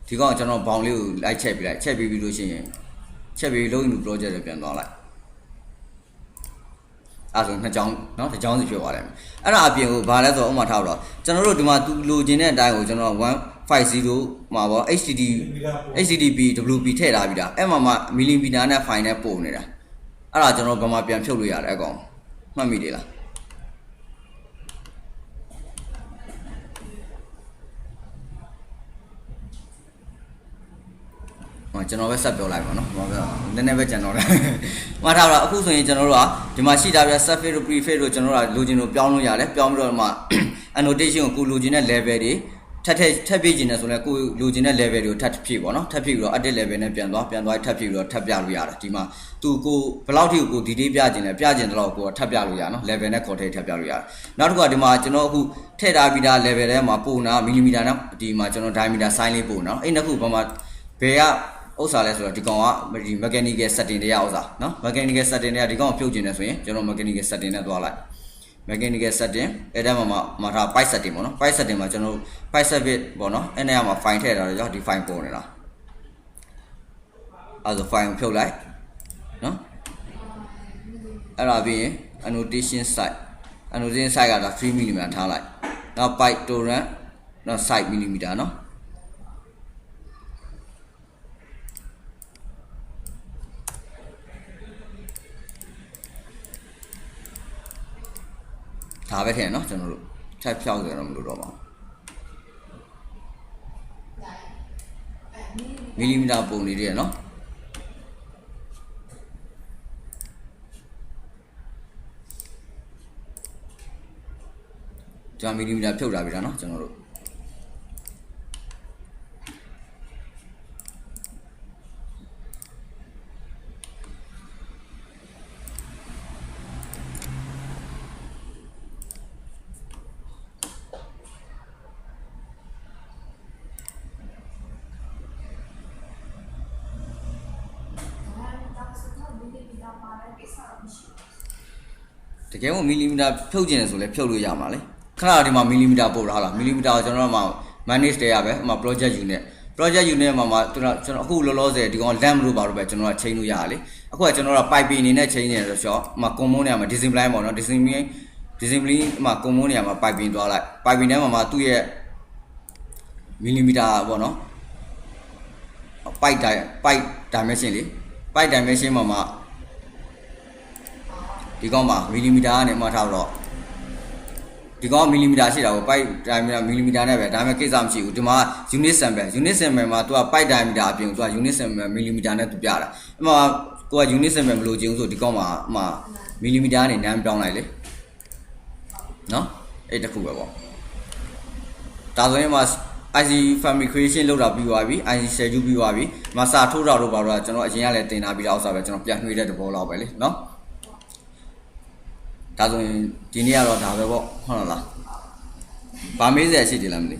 S1: ကျွန်တော်ဘောင်လေးကိုလိုက်ချက်ပြလိုက်ချက်ပြီးပြီးလို့ရှိရင်ချက်ပြီးလုံး into project တွေပြန်သွားလိုက်အဲ့ဆိုနှစ်ကြောင်းเนาะတစ်ကြောင်းစီဖြစ်သွားတယ်အဲ့ဒါအပြင်ကိုဘာလဲဆိုတော့ဥပမာထားတော့ကျွန်တော်တို့ဒီမှာသူလိုချင်တဲ့အတိုင်းကိုကျွန်တော်150မှာပေါ့ HTTP WP ထည့်ထားပြီးတာအဲ့မှာမှမီလီမီတာနဲ့ file နဲ့ပို့နေတာအဲ့ဒါကျွန်တော်ဘာမှပြန်ဖြုတ်လို့ရတယ်အကောင်မှတ်မိတယ်လားကျွန်တော်ပဲဆက်ပြောလိုက်ပါနော်။နည်းနည်းပဲကျွန်တော်လည်းမှားထားတော့အခုဆိုရင်ကျွန်တော်တို့ကဒီမှာရှိတာပြ surface တို့ prefix တို့ကျွန်တော်တို့ကလိုချင်လို့ပြောင်းလို့ရတယ်။ပြောင်းပြီးတော့မှ annotation ကိုလိုချင်တဲ့ level တွေထပ်ပြည့်ချင်တယ်ဆိုရင်ကိုလိုချင်တဲ့ level တွေကိုထပ်ဖြည့်ပေါ့နော်။ထပ်ဖြည့်ပြီးတော့ edit level နဲ့ပြန်သွားထပ်ဖြည့်ပြီးတော့ထပ်ပြလို့ရတယ်။ဒီမှာသူကိုဘယ်လောက်ထိကို detail ပြချင်လဲပြချင်တဲ့လောက်ကိုထပ်ပြလို့ရနော်။ level နဲ့ content ထပ်ပြလို့ရတယ်။နောက်တစ်ခုကဒီမှာကျွန်တော်အခုထည့်ထားပြီးသား level ထဲမှာပို့နာ millimeter နဲ့ဒီမှာကျွန်တော် diameter sign လေးပို့နော်။အဲ့နှစ်ခုဘာမှဘယ်ကဥစ္စာလဲဆိုတော့ဒီကောင်ကဒီ mechanical setting တရားဥစ္စာเนาะ mechanical setting တွေကဒီကောင်ကိုဖြုတ်ကျင်နေဆိုရင်ကျွန်တော် mechanical setting နဲ့သွားလိုက် mechanical setting အဲ့ဒါမှာထား pipe setting ပေါ့နော် pipe setting မှာကျွန်တော် pipe service ပေါ့နော်အဲ့နေရာမှာ file ထည့်ထားတော့ကြောင့်ဒီ file ပေါ်နေတာအဲ့ဒါ file ကိုဖြုတ်လိုက်เนาะအဲ့ဒါပြီးရင် annotation site ကဒါ 3 mm ထားလိုက်နောက် pipe torrent နောက် site millimeter เนาะဒါပဲထည့်နော်ကျွန်တော်တို့ထပ်ဖြောက်ကြတော့မလို့တော့ပါဘူးမီလီမီတာပုံနေတယ်နော်ကျွန်တော်မီလီမီတာဖြုတ်ထားပြီလားနော်ကျွန်တော်တို့တကယ်လို့မီလီမီတာဖြုတ်ကျင်တယ်ဆိုလဲဖြုတ်လို့ရမှာလေခဏဒီမှာမီလီမီတာပို့ထားလားမီလီမီတာကိုကျွန်တော်တို့မှ manage တဲ့ရပဲအမှ project unit မှာကျွန်တော်အခုလောလောဆယ်ဒီကောင် lamp လို့ပါတော့ပဲကျွန်တော်ကချိန်လို့ရတယ်လေအခုကကျွန်တော်က pipe အနေနဲ့ချိန်နေတယ်ဆိုတော့အမှ common နေရာမှာ discipline ပေါ့နော် discipline အမှ common နေရာမှာ pipe သွားလိုက် pipe ထဲမှာသူ့ရဲ့မီလီမီတာပေါ့နော် pipe dimension လေ pipe dimension မှာဒီကောင်မှာမီလီမီတာနဲ့မှတ်ထားတော့ဒီကောင်မီလီမီတာရှိတာကို pipe diameter မီလီမီတာနဲ့ပဲဒါပေမဲ့ကိစ္စမရှိဘူးဒီမှာ unit sample မှာသူက pipe diameter အပြင်သူက unit sample မီလီမီတာနဲ့သူပြတာအမှကိုက unit sample မလို့ချင်ဘူးဆိုဒီကောင်မှာမီလီမီတာနဲ့နမ်းပြောင်းလိုက်လေနော်အဲ့တခုပဲပေါ့ဒါဆိုရင်မှာ IC family creation လောက်တာပြီးသွားပြီ IC schedule ပြီးသွားပြီမစာထိုးတာတော့ပါတော့ကျွန်တော်အရင်ကလည်းတင်ထားပြီးတော့ဥစ္စာပဲကျွန်တော်ပြန်နှွေးတဲ့သဘောလောက်ပဲလေနော်ဒါဆိုရင်ဒီနေ့ကတော့ဒါပဲပေါ့ဟုတ်လားဗာမေးစရာရှိတယ်လားမသိ